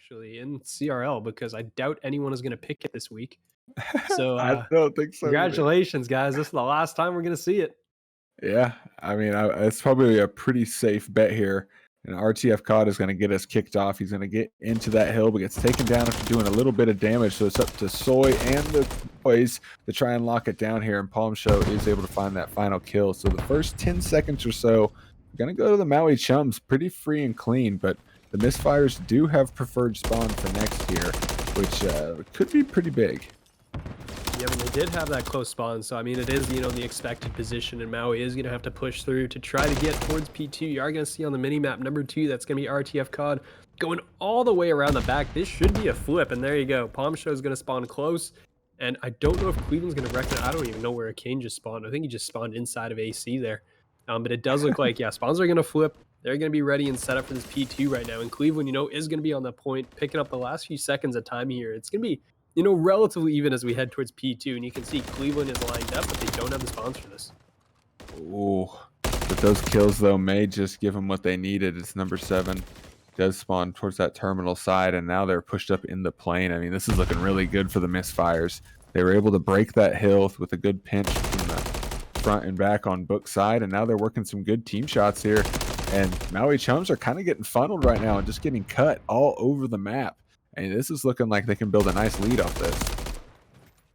actually in CRL because I doubt anyone is going to pick it this week. So, I don't think so either. congratulations, guys. This is the last time we're going to see it. Yeah, I mean, it's probably a pretty safe bet here. And RTF COD is going to get us kicked off. He's going to get into that hill, but gets taken down after doing a little bit of damage. So it's up to Soy and the boys to try and lock it down here. And Palm Show is able to find that final kill. So the first 10 seconds or so, we're going to go to the Maui Chums pretty free and clean. But the Misfires do have preferred spawn for next year, which could be pretty big. Yeah, but they did have that close spawn, so I mean, it is, you know, the expected position, and Maui is going to have to push through to try to get towards P2. You are going to see on the mini-map number 2, that's going to be RTF COD going all the way around the back. This should be a flip, and there you go. Palm Show is going to spawn close, and I don't know if Cleveland's going to recognize. I don't even know where Kane just spawned. I think he just spawned inside of AC there. But it does look like, yeah, spawns are going to flip. They're going to be ready and set up for this P2 right now, and Cleveland, you know, is going to be on the point, picking up the last few seconds of time here. It's going to be, you know, relatively even as we head towards P2, and you can see Cleveland is lined up, but they don't have the spawns for this. Ooh, but those kills, though, may just give them what they needed. It's number 7 does spawn towards that terminal side, and now they're pushed up in the plane. I mean, this is looking really good for the Misfires. They were able to break that hill with a good pinch from the front and back on Book side, and now they're working some good team shots here. And Maui Chums are kind of getting funneled right now and just getting cut all over the map. And this is looking like they can build a nice lead off this.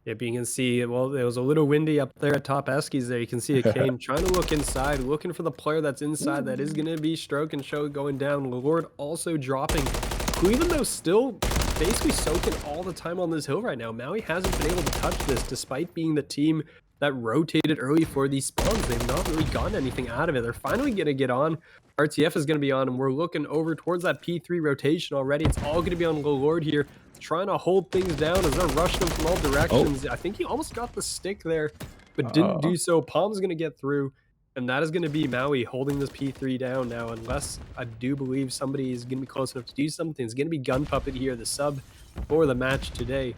Yeah, but you can see, well, it was a little windy up there at top Eskies there. You can see a Kane trying to look inside, looking for the player that's inside. That is going to be Stroke and Show going down. Lord also dropping. Cleveland, though, still basically soaking all the time on this hill right now. Maui hasn't been able to touch this despite being the team that rotated early for these spawns. They've not really gotten anything out of it. They're finally going to get on. RTF is going to be on, and we're looking over towards that P3 rotation already. It's all going to be on Lord here, trying to hold things down as they're rushing them from all directions. I think he almost got the stick there, but didn't do so. Palm's going to get through, and that is going to be Maui holding this P3 down now, unless I do believe somebody is going to be close enough to do something. It's going to be Gun Puppet here, the sub for the match today.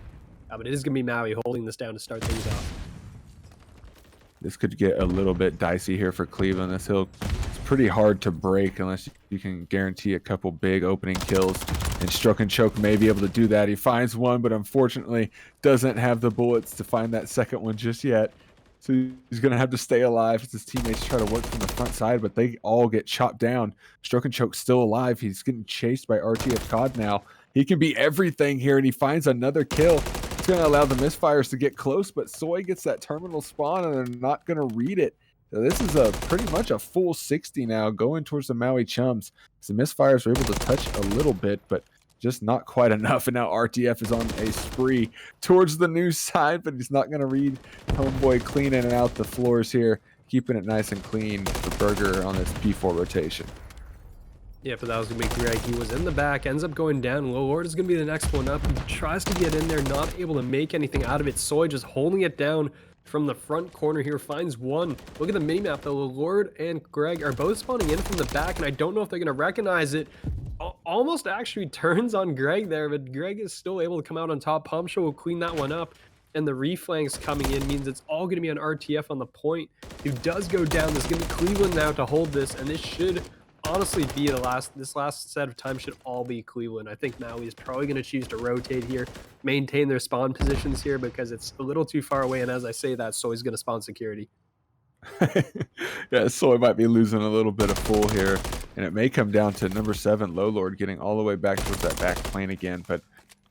But it is going to be Maui holding this down to start things off. This could get a little bit dicey here for Cleveland. This hill is pretty hard to break unless you can guarantee a couple big opening kills. And Stroke and Choke may be able to do that. He finds one, but unfortunately doesn't have the bullets to find that second one just yet. So he's going to have to stay alive as his teammates try to work from the front side, but they all get chopped down. Stroke and Choke still alive. He's getting chased by RTF COD now. He can be everything here, and he finds another kill. It's going to allow the Misfires to get close, but Soy gets that terminal spawn, and they're not going to read it. So this is a pretty much a full 60 now going towards the Maui Chums. So the Misfires were able to touch a little bit, but just not quite enough. And now RTF is on a spree towards the new side, but he's not going to read Homeboy cleaning out the floors here, keeping it nice and clean for Burger on this P4 rotation. Yeah, but that was going to be Greg. He was in the back, ends up going down. Lord is going to be the next one up. He tries to get in there, not able to make anything out of it. Soy just holding it down from the front corner here, finds one. Look at the minimap, though. Lord and Greg are both spawning in from the back, and I don't know if they're going to recognize it. Almost actually turns on Greg there, but Greg is still able to come out on top. Palm Show will clean that one up, and the reflanks coming in means it's all going to be on RTF on the point, who does go down. There's going to be Cleveland now to hold this, and this should honestly be this last set of time should all be Cleveland. I think Maui is probably going to choose to rotate here, maintain their spawn positions here because it's a little too far away, and as I say that, Soy's going to spawn security. Yeah, Soy might be losing a little bit of full here, and it may come down to number 7, Lord, getting all the way back towards that back plane again, but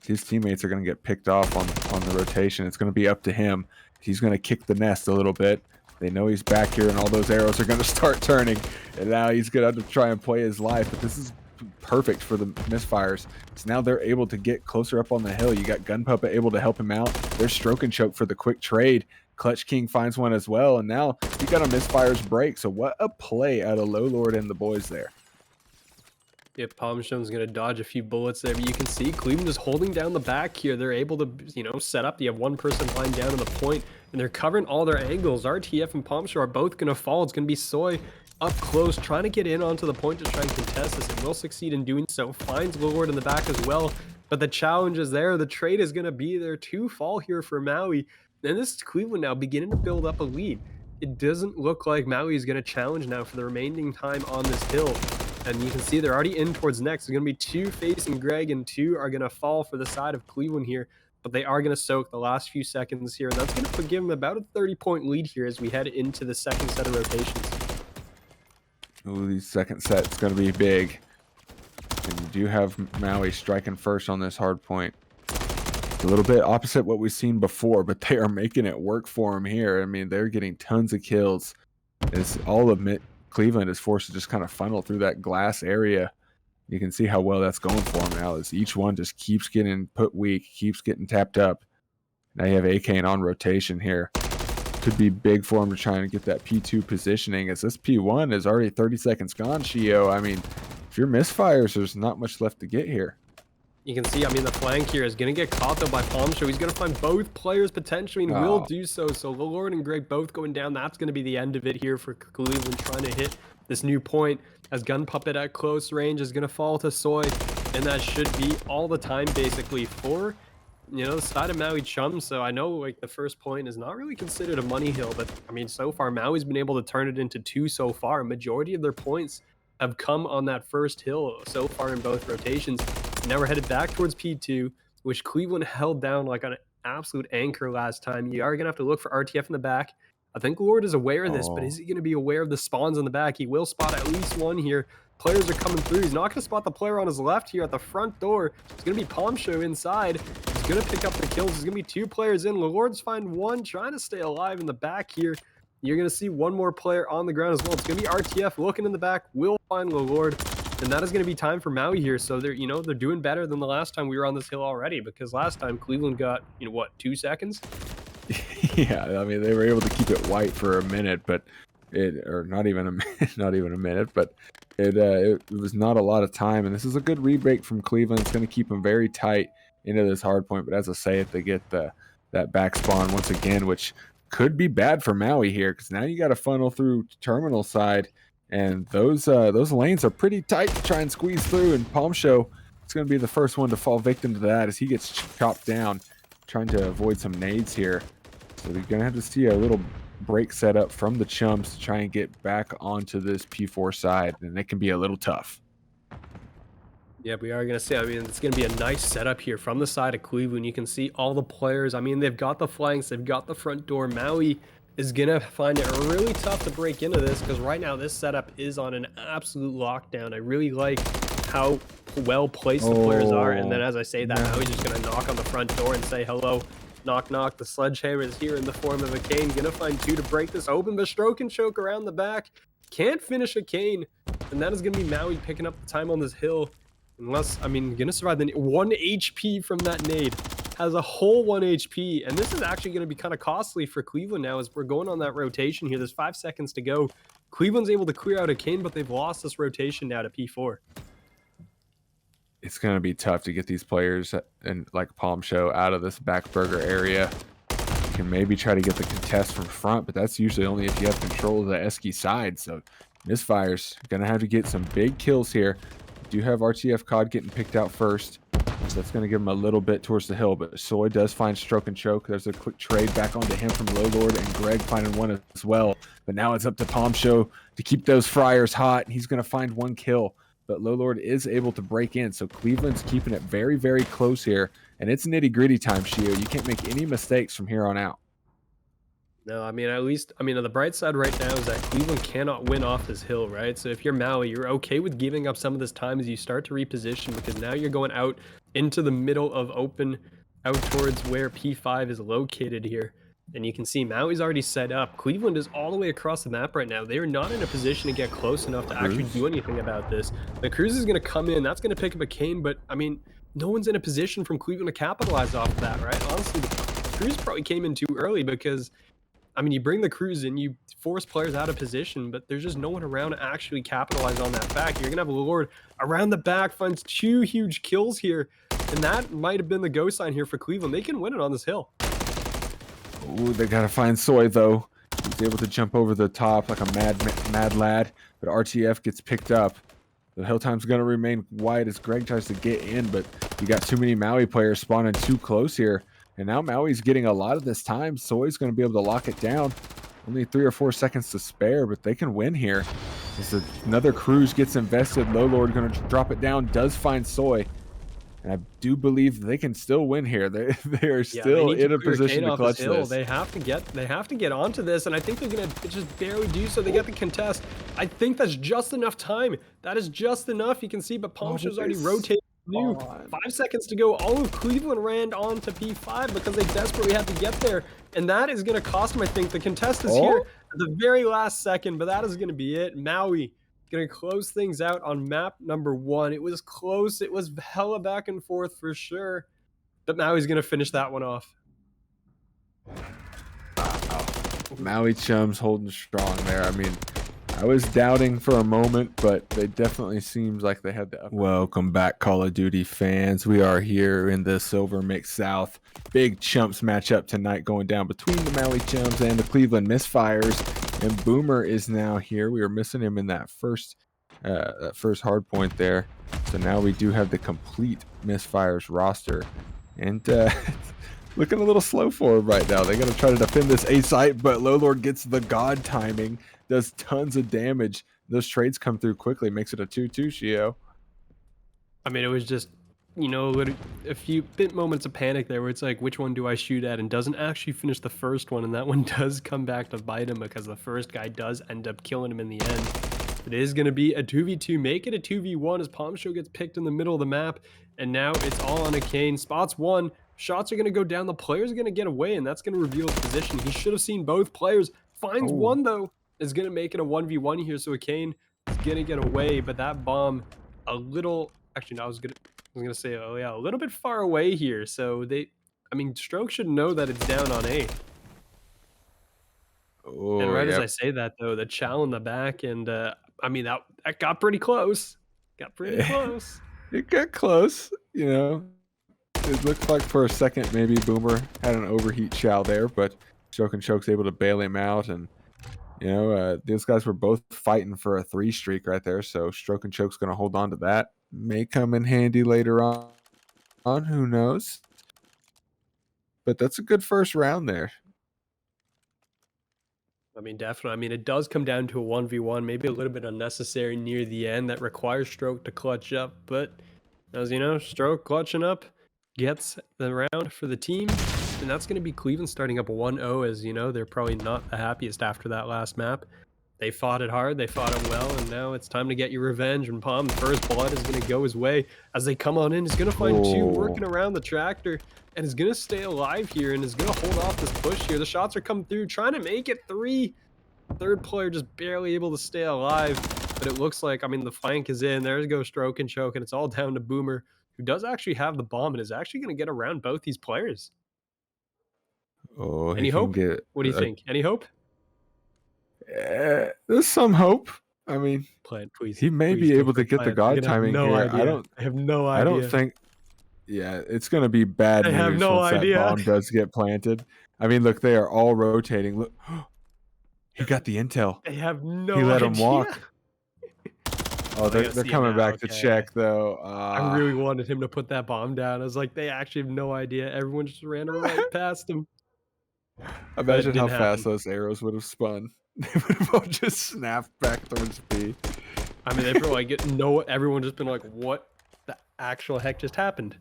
his teammates are going to get picked off on the rotation. It's going to be up to him. He's going to kick the nest a little bit. They know he's back here, and all those arrows are going to start turning, and now he's going to have to try and play his life, but this is perfect for the Misfires. So now they're able to get closer up on the hill. You got Gun Puppet able to help him out. There's Stroke and Choke for the quick trade. Clutch King finds one as well, and now you got a Misfires break. So what a play out of Lord and the boys there. Yeah, Palm Show's going to dodge a few bullets there, but you can see Cleveland is holding down the back here. They're able to, you know, set up. You have one person lying down on the point, and they're covering all their angles. RTF and Palm Show are both going to fall. It's going to be Soy up close, trying to get in onto the point to try and contest this, and will succeed in doing so. Finds Lord in the back as well, but the challenge is there. The trade is going to be there to fall here for Maui. And this is Cleveland now beginning to build up a lead. it doesn't look like Maui is going to challenge now for the remaining time on this hill. And you can see they're already in towards next. There's going to be 2 facing Greg, and 2 are going to fall for the side of Cleveland here. But they are going to soak the last few seconds here, and that's going to give them about a 30-point lead here as we head into the second set of rotations. Ooh, these second set's going to be big. And you do have Maui striking first on this hard point. It's a little bit opposite what we've seen before, but they are making it work for them here. I mean, they're getting tons of kills. It's all of Cleveland is forced to just kind of funnel through that glass area. You can see how well that's going for them now as each one just keeps getting put weak, keeps getting tapped up. Now you have Akane on rotation here. Could be big for him to try and get that P2 positioning as this P1 is already 30 seconds gone, Shio. I mean, if you're Misfires, there's not much left to get here. You can see, I mean, the flank here is going to get caught, though, by Palmshow. He's going to find both players potentially and will do so. So Lord and Greg both going down. That's going to be the end of it here for Cleveland trying to hit this new point as Gun Puppet at close range is going to fall to Soy. And that should be all the time, basically, for, you know, the side of Maui Chums. So I know, like, the first point is not really considered a money hill, but, I mean, so far, Maui's been able to turn it into 2 so far. A majority of their points have come on that first hill so far in both rotations. Now we're headed back towards P2, which Cleveland held down like an absolute anchor last time. You are going to have to look for RTF in the back. I think Lord is aware of this, but is he going to be aware of the spawns in the back? He will spot at least one here. Players are coming through. He's not going to spot the player on his left here at the front door. It's going to be Palmshow inside. He's going to pick up the kills. There's going to be 2 players in. Lord's find one, trying to stay alive in the back here. You're going to see one more player on the ground as well. It's going to be RTF looking in the back. Will find Lord. And that is going to be time for Maui here. So they're, you know, they're doing better than the last time we were on this hill already, because last time Cleveland got, you know, what, 2 seconds? Yeah, I mean, they were able to keep it white for a minute, but or not even a minute, not even a minute, but it was not a lot of time. And this is a good rebreak from Cleveland. It's going to keep them very tight into this hard point. But as I say, if they get that back spawn once again, which could be bad for Maui here, because now you got to funnel through terminal side. And those lanes are pretty tight to try and squeeze through. And Palmshow is going to be the first one to fall victim to that as he gets chopped down, trying to avoid some nades here. So they're going to have to see a little break set up from the Chumps to try and get back onto this P4 side. And it can be a little tough. Yeah, we are going to see. I mean, it's going to be a nice setup here from the side of Cleveland. You can see all the players. I mean, they've got the flanks. They've got the front door. Maui is going to find it really tough to break into this because right now this setup is on an absolute lockdown. I really like how well placed the players are. And then as I say that, Maui's just going to knock on the front door and say, hello, knock, knock. The sledgehammer is here in the form of a Kane. Going to find 2 to break this open, but stroke and choke around the back. Can't finish a Kane. And that is going to be Maui picking up the time on this hill. Unless, I mean, going to survive the 1 HP from that nade. Has a whole 1 HP, and this is actually going to be kind of costly for Cleveland now as we're going on that rotation here. There's 5 seconds to go. Cleveland's able to clear out a Kane, but they've lost this rotation now to P4. It's going to be tough to get these players and like Palmshow out of this back burger area. You can maybe try to get the contest from front, but that's usually only if you have control of the Esky side. So Misfires going to have to get some big kills here. Do have RTF COD getting picked out first. So that's going to give him a little bit towards the hill, but Soy does find stroke and choke. There's a quick trade back onto him from Low Lord and Greg finding one as well. But now it's up to Palmshow to keep those Friars hot, and he's going to find 1 kill. But Low Lord is able to break in, so Cleveland's keeping it very, very close here. And it's nitty-gritty time, Shio. You can't make any mistakes from here on out. No, I mean, at least, I mean, on the bright side right now is that Cleveland cannot win off this hill, right? So if you're Maui, you're okay with giving up some of this time as you start to reposition because now you're going out into the middle of open, out towards where P5 is located here. And you can see Maui's already set up. Cleveland is all the way across the map right now. They are not in a position to get close enough to actually do anything about this. The Cruz is going to come in. That's going to pick up a Kane, but, I mean, no one's in a position from Cleveland to capitalize off of that, right? Honestly, the Cruz probably came in too early because, I mean, you bring the Cruz in, you force players out of position, but there's just no one around to actually capitalize on that fact. You're going to have Lord around the back, finds 2 huge kills here, and that might have been the go sign here for Cleveland. They can win it on this hill. Ooh, they got to find Soy, though. He's able to jump over the top like a mad lad, but RTF gets picked up. The hill time's going to remain wide as Greg tries to get in, but you got too many Maui players spawning too close here. And now Maui's getting a lot of this time. Soy's going to be able to lock it down. Only 3 or 4 seconds to spare, but they can win here. As another cruise gets invested, Low Lord going to drop it down, does find Soy. And I do believe they can still win here. They are Yeah, they still need to in a clear position Kane to off his clutch hill. this. They have to get onto this, and I think they're gonna just barely do so. They get the contest. I think that's just enough time. That is just enough. You can see, but Oh, Palmsho's but already they rotated. New spawn. 5 seconds to go. All of Cleveland ran on to P5 because they desperately had to get there, and that is gonna cost them. I think the contest is here Oh, at the very last second, but that is gonna be it. Maui gonna close things out on map number 1. It was close. It was hella back and forth for sure. But Maui's going to finish that one off. Maui Chums holding strong there. I mean, I was doubting for a moment, but they definitely seems like they had the upper. Welcome back, Call of Duty fans. We are here in the Silver Mix South. Big Chumps matchup tonight going down between the Maui Chums and the Cleveland Misfires. And Boomer is now here. We were missing him in that first hard point there. So now we do have the complete Misfires roster. And looking a little slow for him right now. They're going to try to defend this A site, but Low Lord gets the god timing, does tons of damage. Those trades come through quickly, makes it a 2-2, Shio. I mean, it was just, a few moments of panic there where it's like, which one do I shoot at? And doesn't actually finish the first one. And that one does come back to bite him because the first guy does end up killing him in the end. It is going to be a 2v2, make it a 2v1 as Palmshow gets picked in the middle of the map. And now it's all on a Kane. Spots one. Shots are going to go down. The player's going to get away, and that's going to reveal his position. He should have seen both players. Finds one, though. Is going to make it a 1v1 here. So a Kane is going to get away, but that bomb a little... Actually, no, I was gonna say, oh yeah, a little bit far away here. So Stroke should know that it's down on A. Oh, And right as yep. I say that, though, the chow in the back, and that got pretty close. Got pretty close. It got close, you know. It looked like for a second maybe Boomer had an overheat chow there, but Choke and Choke's able to bail him out. And, you know, these guys were both fighting for a 3 streak right there. So Stroke and Choke's going to hold on to that. May come in handy later on. Who knows? But that's a good first round there. I mean, definitely. I mean, it does come down to a 1v1, maybe a little bit unnecessary near the end that requires Stroke to clutch up. But as you know, Stroke clutching up gets the round for the team. And that's going to be Cleveland starting up 1-0, as you know, they're probably not the happiest after that last map. They fought it hard, they fought it well, and now it's time to get your revenge. And Palm, the first blood is going to go his way. As they come on in, he's going to find two working around the tractor, and is going to stay alive here, and is going to hold off this push here. The shots are coming through, trying to make it 3. Third player just barely able to stay alive, but it looks like, I mean, the flank is in. There goes Stroke and Choke, and it's all down to Boomer, who does actually have the bomb and is actually going to get around both these players. Oh, Any hope? What do you think? Any hope? There's some hope. I mean, Please. he may be able to get the god timing here. I have no idea. I don't think. Yeah, it's going to be bad news have no once idea. that bomb does get planted. I mean, look, they are all rotating. Look, he got the intel. They have no idea. He let him walk. Oh, they're coming now, back to check, though. I really wanted him to put that bomb down. I was like, they actually have no idea. Everyone just ran right past him. Imagine how fast those arrows would have spun. They would have all just snapped back towards B. I mean, they probably everyone just been like, what the actual heck just happened?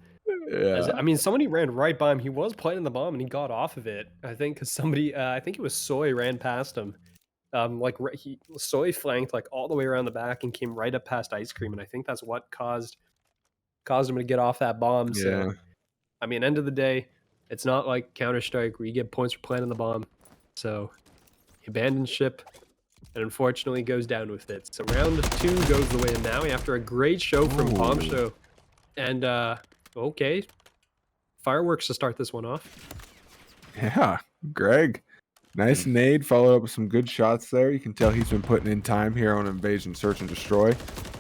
Yeah. I mean, somebody ran right by him. He was planting the bomb and he got off of it. I think because somebody, I think it was Soy, ran past him. Soy flanked like all the way around the back and came right up past Ice Cream, and I think that's what caused him to get off that bomb. Yeah. So, I mean, end of the day, it's not like Counter-Strike where you get points for planting the bomb. So, he abandons ship and unfortunately goes down with it. So round 2 goes the way of Maui after a great show from Palmshow. And okay, fireworks to start this one off. Yeah, Greg. Nice nade, followed up with some good shots there. You can tell he's been putting in time here on Invasion Search and Destroy.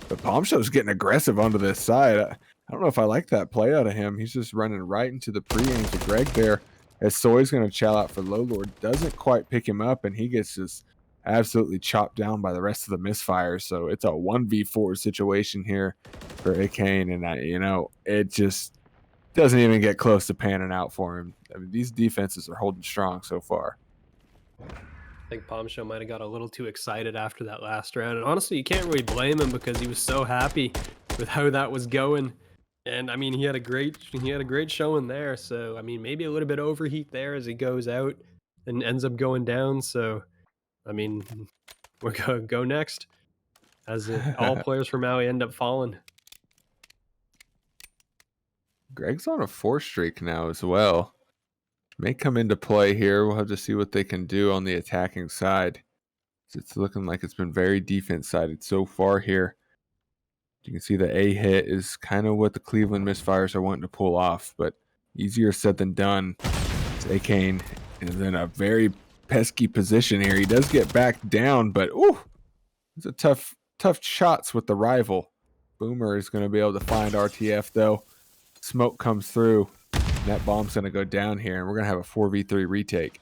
But Palmshow's getting aggressive onto this side. I don't know if I like that play out of him. He's just running right into the pre-aim to Greg there. As Soy's going to chow out for Low Lord. Doesn't quite pick him up, and he gets just absolutely chopped down by the rest of the Misfires. So it's a 1v4 situation here for Akane, and you know, it just doesn't even get close to panning out for him. I mean, these defenses are holding strong so far. think Bombshell might have got a little too excited after that last round. And honestly, you can't really blame him because he was so happy with how that was going. And I mean, he had a great showing there. So I mean, maybe a little bit overheat there as he goes out and ends up going down. So I mean, we're gonna go next as all players from Maui end up falling. Greg's on a 4 streak now as well. May come into play here. We'll have to see what they can do on the attacking side. It's looking like it's been very defense sided so far here. You can see the A hit is kind of what the Cleveland Misfires are wanting to pull off, but easier said than done. It's A-Kane is in a very pesky position here. He does get back down, but ooh, it's a tough shots with the rival. Boomer is going to be able to find RTF though. Smoke comes through. And that bomb's going to go down here, and we're going to have a 4v3 retake.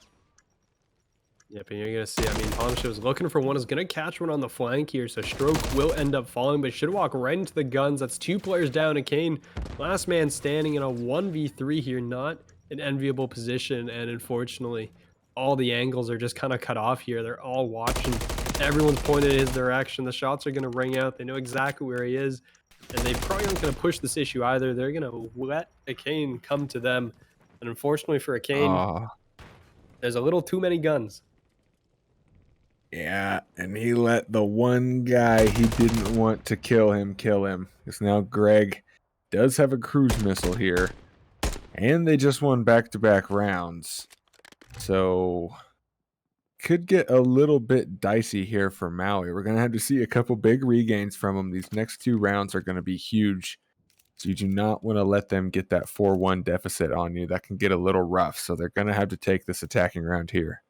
Yep, and you're going to see, I mean, Bombshell was looking for one, is going to catch one on the flank here, so Stroke will end up falling, but should walk right into the guns. That's 2 players down, and Kane, last man standing in a 1v3 here, not an enviable position, and unfortunately, all the angles are just kind of cut off here. They're all watching. Everyone's pointed in his direction. The shots are going to ring out. They know exactly where he is, and they probably aren't going to push this issue either. They're going to let a Kane come to them, and unfortunately for a Kane, there's a little too many guns. Yeah, and he let the one guy he didn't want to kill him. Because now Greg does have a cruise missile here. And they just won back-to-back rounds. So could get a little bit dicey here for Maui. We're going to have to see a couple big regains from them. These next 2 rounds are going to be huge. So you do not want to let them get that 4-1 deficit on you. That can get a little rough. So they're going to have to take this attacking round here.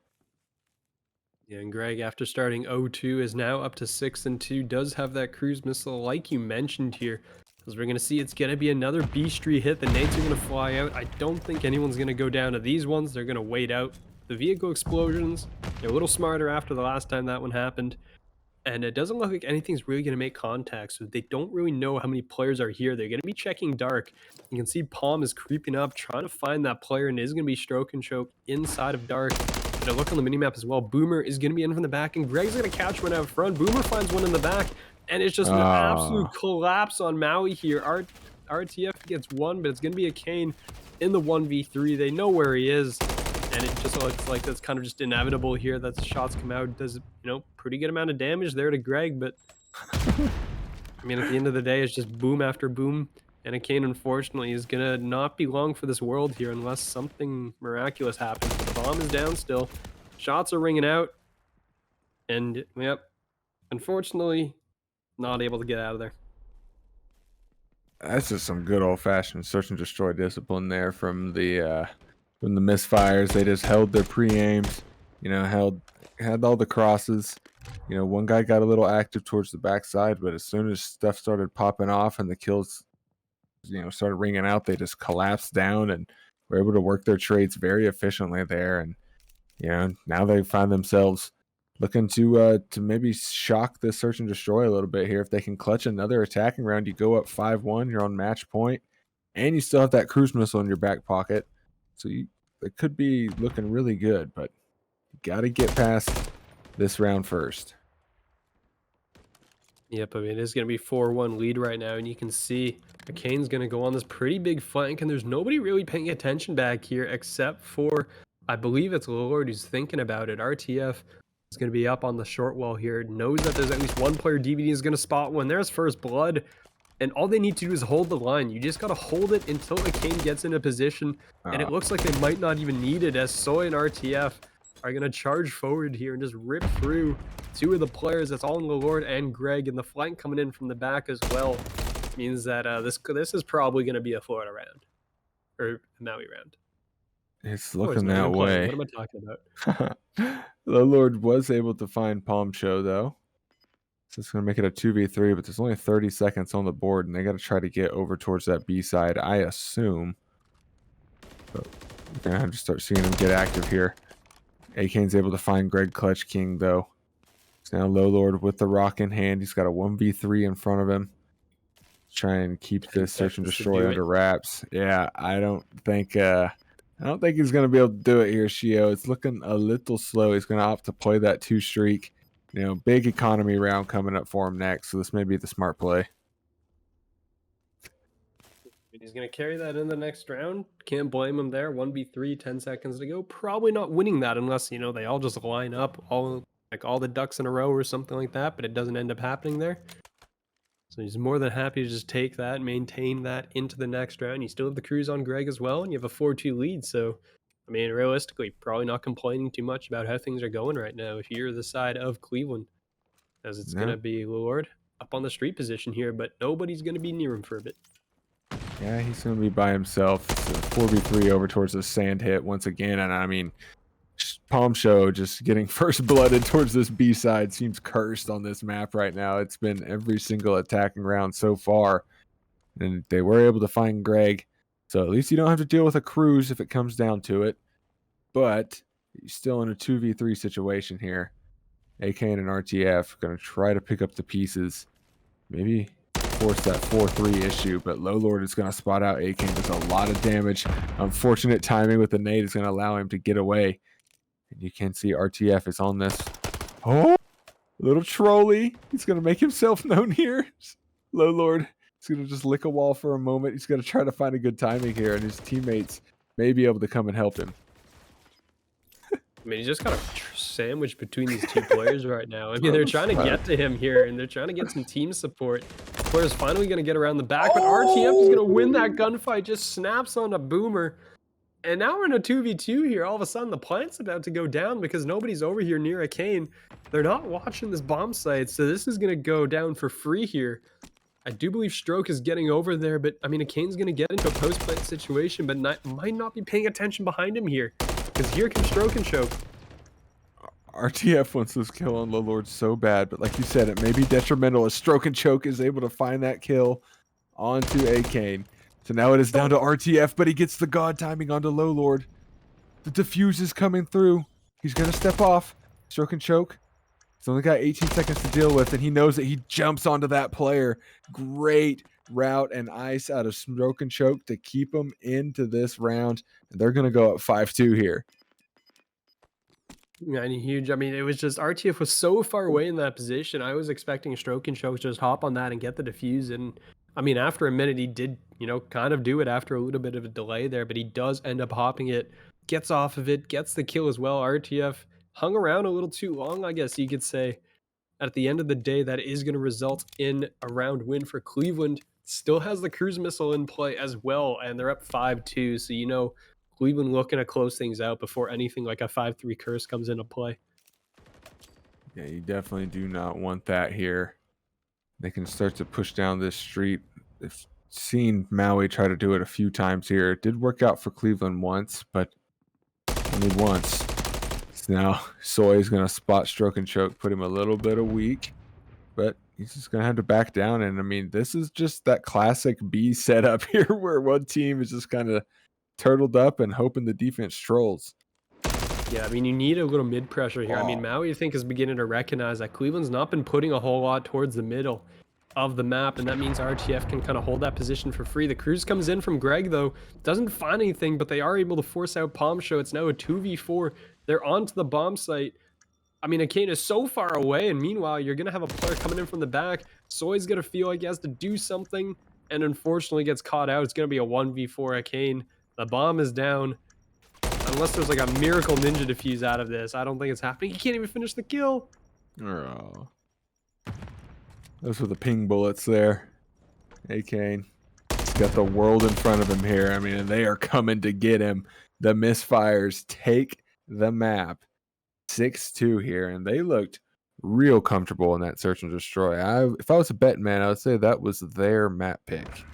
Yeah, and Greg, after starting 0-2, is now up to 6-2. Does have that cruise missile, like you mentioned here. As we're going to see, it's going to be another beastry hit. The nades are going to fly out. I don't think anyone's going to go down to these ones. They're going to wait out the vehicle explosions. They're a little smarter after the last time that one happened. And it doesn't look like anything's really going to make contact, so they don't really know how many players are here. They're going to be checking dark. You can see Palm is creeping up, trying to find that player, and is going to be stroke and choke inside of dark. And a look on the minimap as well. Boomer is going to be in from the back, and Greg's going to catch one out front. Boomer finds one in the back, and it's just an absolute collapse on Maui here. RTF gets one, but it's going to be a Kane in the 1v3. They know where he is. And it just looks like that's kind of just inevitable here that the shots come out. Does, pretty good amount of damage there to Greg, but I mean, at the end of the day, it's just boom after boom. And a Kane, unfortunately, is going to not be long for this world here unless something miraculous happens. But the bomb is down still. Shots are ringing out. And, yep, unfortunately, not able to get out of there. That's just some good old-fashioned search and destroy discipline there from the Misfires. They just held their pre-aims, had all the crosses. One guy got a little active towards the backside, but as soon as stuff started popping off and the kills, started ringing out, they just collapsed down and were able to work their trades very efficiently there. And, now they find themselves looking to maybe shock the search and destroy a little bit here. If they can clutch another attacking round, you go up 5-1, you're on match point, and you still have that cruise missile in your back pocket. So it could be looking really good, but you got to get past this round first. Yep, I mean, it is going to be 4-1 lead right now, and you can see Kane's going to go on this pretty big flank, and there's nobody really paying attention back here except for, I believe it's Lord who's thinking about it. RTF is going to be up on the short wall here, knows that there's at least one player DVD is going to spot one. There's first blood, and all they need to do is hold the line. You just got to hold it until the Kane gets in a position, and it looks like they might not even need it as Soy and RTF are going to charge forward here and just rip through 2 of the players. That's all in the Lord and Greg, and the flank coming in from the back as well means that this is probably going to be a Florida round or a Maui round. It's looking that way. What am I talking about? The Lord was able to find Palm Show though, so it's going to make it a 2v3, but there's only 30 seconds on the board, and they got to try to get over towards that B side, I assume. But we're going to have to start seeing them get active here. A-Kane's able to find Greg Clutch King, though. It's now Low Lord with the rock in hand. He's got a 1v3 in front of him. Try and keep this search and destroy under wraps. Yeah, I don't think I don't think he's going to be able to do it here, Shio. It's looking a little slow. He's going to opt to play that 2 streak. You know, big economy round coming up for him next, so this may be the smart play. He's going to carry that in the next round. Can't blame him there. 1v3, 10 seconds to go. Probably not winning that unless, you know, they all just line up, all the ducks in a row or something like that, but it doesn't end up happening there. So he's more than happy to just take that, maintain that into the next round. You still have the cruise on Greg as well, and you have a 4-2 lead. So, I mean, realistically, probably not complaining too much about how things are going right now if you're the side of Cleveland, as it's going to be Lord up on the street position here, but nobody's going to be near him for a bit. Yeah, he's going to be by himself. It's a 4v3 over towards the sand hit once again, and I mean, Palm Show just getting first blooded towards this B side seems cursed on this map right now. It's been every single attacking round so far, and they were able to find Greg, so at least you don't have to deal with a cruise if it comes down to it. But you're still in a 2v3 situation here. AK and an RTF going to try to pick up the pieces, maybe force that 4-3 issue, but Low Lord is going to spot out AK, does a lot of damage. Unfortunate timing with the nade is going to allow him to get away. And you can see RTF is on this. Oh, little trolley. He's going to make himself known here. Low Lord is going to just lick a wall for a moment. He's going to try to find a good timing here, and his teammates may be able to come and help him. I mean, he just got a sandwich between these two players right now. I mean, they're trying to get to him here, and they're trying to get some team support. Player's finally going to get around the back, but RTF is going to win that gunfight, just snaps on a boomer. And now we're in a 2v2 here. All of a sudden, the plant's about to go down because nobody's over here near a cane. They're not watching this bomb site, so this is going to go down for free here. I do believe Stroke is getting over there, but I mean, a cane's going to get into a post-plant situation, but might not be paying attention behind him here. Because here comes Stroke and Choke. RTF wants this kill on Low Lord so bad, but like you said, it may be detrimental as Stroke and Choke is able to find that kill onto A-Kane. So now it is down to RTF, but he gets the god timing onto Low Lord. The defuse is coming through. He's going to step off. Stroke and Choke. He's only got 18 seconds to deal with, and he knows that he jumps onto that player. Great route and ice out of Stroke and Choke to keep him into this round. And they're going to go up 5-2 here. Yeah, and huge. I mean, it was just RTF was so far away in that position. I was expecting Stroke and Choke to just hop on that and get the defuse. And I mean, after a minute, he did, you know, kind of do it after a little bit of a delay there, but he does end up hopping it, gets off of it, gets the kill as well. RTF hung around a little too long, I guess you could say. At the end of the day, that is going to result in a round win for Cleveland. Still has the cruise missile in play as well, and they're up 5-2. So, you know, Cleveland looking to close things out before anything like a 5-3 curse comes into play. Yeah, you definitely do not want that here. They can start to push down this street. They've seen Maui try to do it a few times here. It did work out for Cleveland once, but only once. So now Soy is going to spot Stroke and Choke, put him a little bit of weak, but he's just going to have to back down. And I mean, this is just that classic B setup here where one team is just kind of turtled up and hoping the defense trolls. Yeah, I mean, you need a little mid pressure here. I mean, Maui, I think, is beginning to recognize that Cleveland's not been putting a whole lot towards the middle of the map, and that means RTF can kind of hold that position for free. The cruise comes in from Greg, though, doesn't find anything, but they are able to force out Palm Show. It's now a 2v4. They're onto the bomb site. I mean, Akane is so far away, and meanwhile, you're going to have a player coming in from the back. Soy's going to feel like he has to do something, and unfortunately gets caught out. It's going to be a 1v4 Akane. The bomb is down. Unless there's like a miracle ninja defuse out of this, I don't think it's happening. He can't even finish the kill. Oh. Those were the ping bullets there. Hey, Kane. He's got the world in front of him here. I mean, they are coming to get him. The Misfires take the map 6-2 here, and they looked real comfortable in that search and destroy. If I was a betting man, I would say that was their map pick.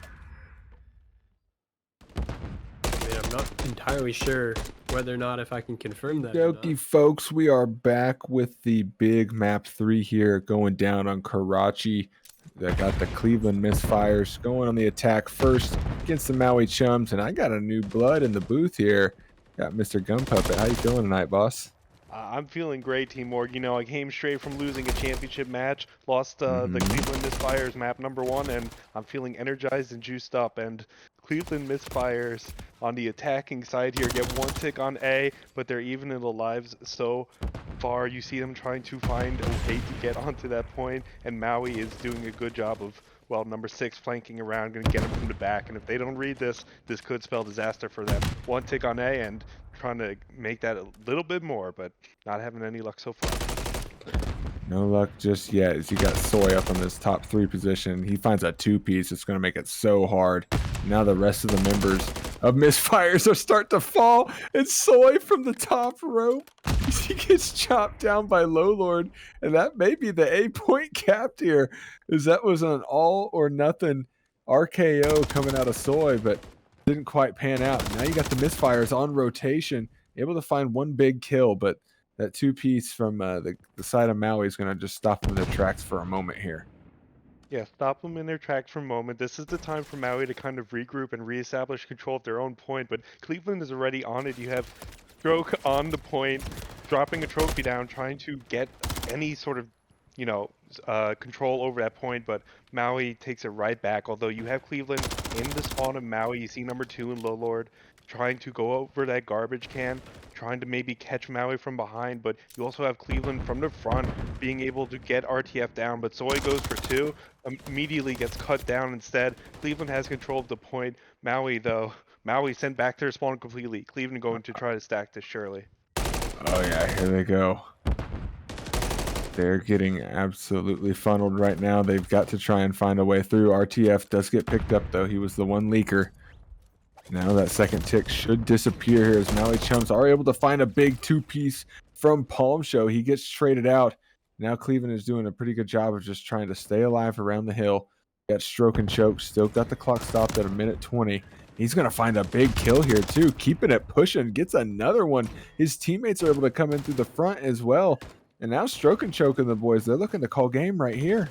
I mean, I'm not entirely sure whether or not if I can confirm that. Jokey folks, we are back with the big map 3 here going down on Karachi. They got the Cleveland Misfires going on the attack first against the Maui Chums, and I got a new blood in the booth here. Got Mr. Gun Puppet. How you feeling tonight, boss? I'm feeling great, Team Morg. You know, I came straight from losing a championship match, lost the Cleveland Misfires map #1, and I'm feeling energized and juiced up. And Cleveland Misfires on the attacking side here get one tick on A, but they're even in the lives so far. You see them trying to find a way to get onto that point, and Maui is doing a good job of, well, number 6 flanking around, going to get him from the back, and if they don't read this, this could spell disaster for them. One tick on A, and trying to make that a little bit more, but not having any luck so far. No luck just yet, as you got Soy up on this top 3 position. He finds a 2-piece. It's going to make it so hard. Now the rest of the members of Misfires are starting to fall. It's Soy from the top rope. He gets chopped down by Lowlord, and that may be the A-point capped here, as that was an all or nothing RKO coming out of Soy, but didn't quite pan out. Now you got the Misfires on rotation, able to find one big kill, but that 2-piece from the side of Maui is going to just stop them in their tracks for a moment here. Yeah, stop them in their tracks for a moment. This is the time for Maui to kind of regroup and reestablish control of their own point, but Cleveland is already on it. You have Stroke on the point, dropping a trophy down, trying to get any sort of, you know, control over that point, but Maui takes it right back. Although you have Cleveland in the spawn of Maui, you see number 2 and Lowlord trying to go over that garbage can, trying to maybe catch Maui from behind, but you also have Cleveland from the front being able to get RTF down, but Soy goes for 2, immediately gets cut down instead. Cleveland has control of the point. Maui, though, Maui sent back to their spawn completely. Cleveland going to try to stack this surely. Oh yeah, here they go. They're getting absolutely funneled right now. They've got to try and find a way through. RTF does get picked up, though. He was the one leaker. Now that second tick should disappear here, as Maui Chums are able to find a big 2-piece from Palm Show. He gets traded out. Now Cleveland is doing a pretty good job of just trying to stay alive around the hill. Got Stroke and Choke. Still got the clock stopped at 1:20. He's going to find a big kill here, too. Keeping it pushing. Gets another one. His teammates are able to come in through the front as well. And now Stroke and Choke and the boys, they're looking to call game right here.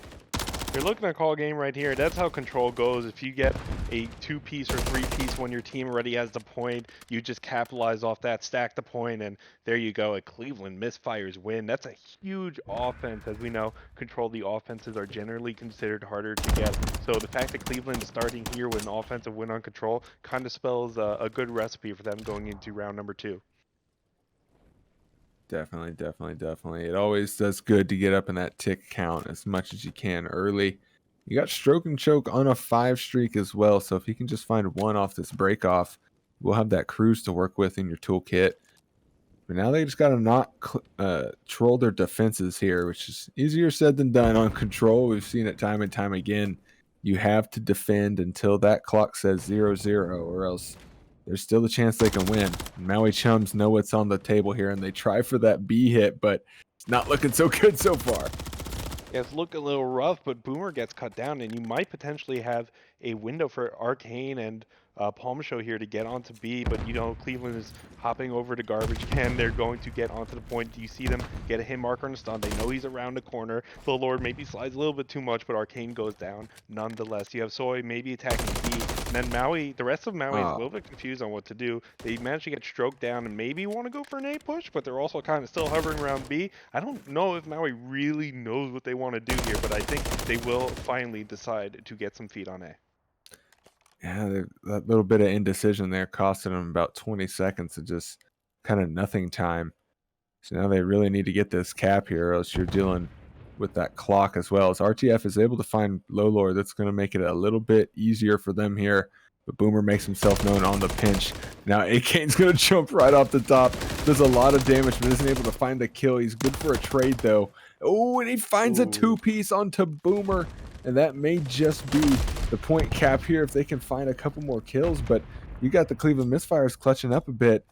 You're looking at call game right here. That's how control goes. If you get a 2-piece or 3-piece when your team already has the point, you just capitalize off that, stack the point, and there you go. A Cleveland Misfires win. That's a huge offense. As we know, control the offenses are generally considered harder to get. So the fact that Cleveland is starting here with an offensive win on control kind of spells a good recipe for them going into round number 2. Definitely, definitely, definitely. It always does good to get up in that tick count as much as you can early. You got Stroke and Choke on a 5 streak as well, so if you can just find one off this break off, we'll have that cruise to work with in your toolkit. But now they just got to not troll their defenses here, which is easier said than done on control. We've seen it time and time again. You have to defend until that clock says 0-0, or else there's still a chance they can win. Maui Chums know what's on the table here, and they try for that B hit, but it's not looking so good so far. Yeah, it's looking a little rough, but Boomer gets cut down, and you might potentially have a window for Arcane and Palm Show here to get onto B, but you know, Cleveland is hopping over to garbage can. They're going to get onto the point. You see them get a hit marker on a stun. They know he's around the corner. The Lord maybe slides a little bit too much, but Arcane goes down. Nonetheless, you have Soy maybe attacking B, and then Maui, the rest of Maui is a little bit confused on what to do. They managed to get Stroked down and maybe want to go for an A push, but they're also kind of still hovering around B. I don't know if Maui really knows what they want to do here, but I think they will finally decide to get some feet on A. Yeah, that little bit of indecision there costing them about 20 seconds of just kind of nothing time. So now they really need to get this cap here, or else you're dealing with that clock as well. As RTF is able to find Lowlord, that's going to make it a little bit easier for them here. But Boomer makes himself known on the pinch. Now Akane's going to jump right off the top. Does a lot of damage, but isn't able to find the kill. He's good for a trade, though. Oh, and he finds a 2-piece onto Boomer. And that may just be the point cap here if they can find a couple more kills. But you got the Cleveland Misfires clutching up a bit.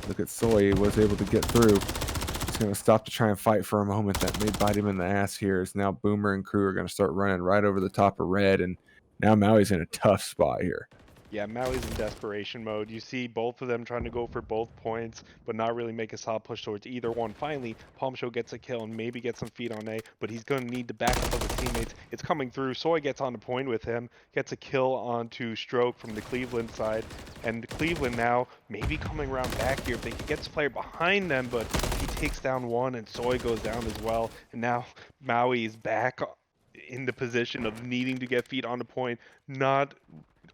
Look at Soy, he was able to get through. He's going to stop to try and fight for a moment. That may bite him in the ass here. As now Boomer and crew are going to start running right over the top of red. And now Maui's in a tough spot here. Yeah, Maui's in desperation mode. You see both of them trying to go for both points, but not really make a solid push towards either one. Finally, Palm Show gets a kill and maybe get some feet on A, but he's going to need the backup of his teammates. It's coming through. Soy gets on the point with him, gets a kill onto Stroke from the Cleveland side, and Cleveland now maybe coming around back here if they can get this player behind them, but he takes down one and Soy goes down as well, and now Maui is back in the position of needing to get feet on the point, not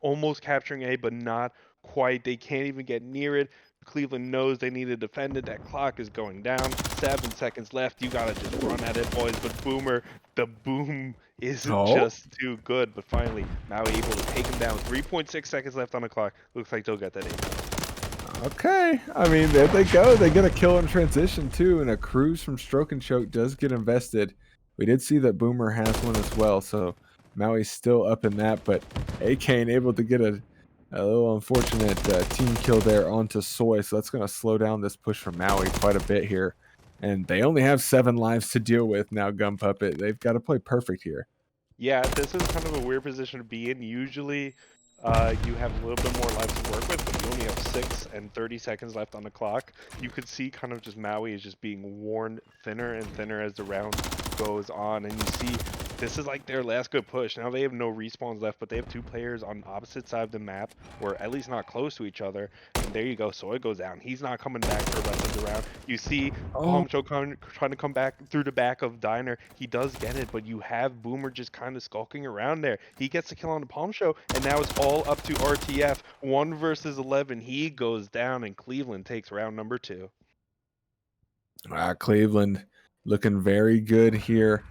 almost capturing A, but not quite. They can't even get near it. Cleveland knows they need to defend it. That clock is going down. 7 seconds left. You gotta just run at it, boys. But Boomer, the boom isn't Oh, just too good. But finally, Maui able to take him down. 3.6 seconds left on the clock. Looks like they'll get that A. okay. I mean, there they go. They get a kill in transition too, and a cruise from Stroke and Choke does get invested. We did see that Boomer has one as well, so Maui's still up in that, but A-Kane able to get a little unfortunate team kill there onto Soy, so that's going to slow down this push from Maui quite a bit here. And they only have 7 lives to deal with now, Gun Puppet. They've got to play perfect here. Yeah, this is kind of a weird position to be in. Usually, you have a little bit more lives to work with, but you only have 6 and 30 seconds left on the clock. You could see kind of just Maui is just being worn thinner and thinner as the round goes on, and you see this is like their last good push. Now they have no respawns left, but they have 2 players on opposite side of the map, or at least not close to each other. And there you go, Soy goes down. He's not coming back for the rest of the round. You see Palm Show trying to come back through the back of Diner. He does get it, but you have Boomer just kind of skulking around there. He gets the kill on the Palm Show, and now it's all up to RTF. 1 versus 11. He goes down, and Cleveland takes round number 2. Cleveland looking very good here.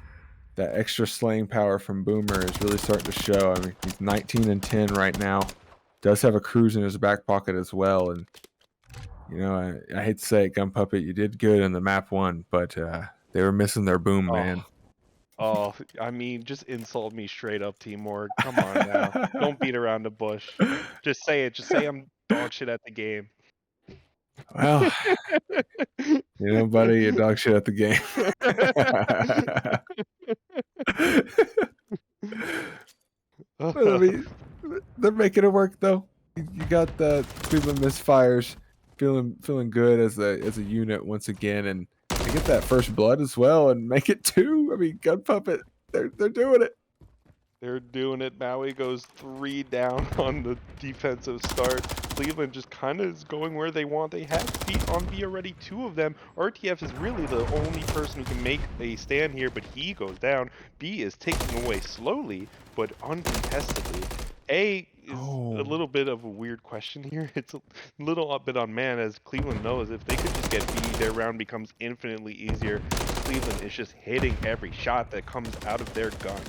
That extra slaying power from Boomer is really starting to show. I mean, he's 19 and 10 right now. Does have a cruise in his back pocket as well. And, you know, I hate to say it, Gun Puppet, you did good in the map 1, but they were missing their boom, man. Oh, I mean, just insult me straight up, Timor. Come on now. Don't beat around the bush. Just say it. Just say I'm dog shit at the game. Well, you know, buddy, you're dog shit at the game. Well, I mean, they're making it work though. You got the Cleveland Misfires feeling good as a unit once again, and they get that first blood as well and make it 2. I mean, Gun Puppet, they're doing it. They're doing it. Maui goes 3 down on the defensive start. Cleveland just kind of is going where they want. They have feet on B already, 2 of them. RTF is really the only person who can make a stand here, but he goes down. B is taking away slowly, but uncontestedly. A is a little bit of a weird question here. It's a little bit on man, as Cleveland knows if they could just get B, their round becomes infinitely easier. Cleveland is just hitting every shot that comes out of their gun.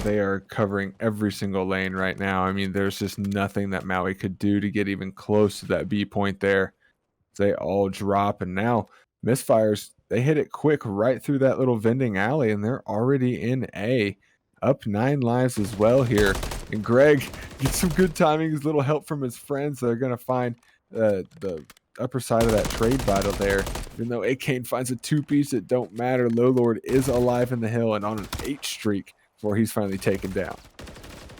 They are covering every single lane right now. I mean, there's just nothing that Maui could do to get even close to that B point there. They all drop, and now Misfires, they hit it quick right through that little vending alley, and they're already in A. Up 9 lives as well here. And Greg gets some good timing, his little help from his friends. They're going to find the upper side of that trade battle there. Even though A-Kane finds a 2-piece, it don't matter. Low Lord is alive in the hill and on an 8 streak before he's finally taken down.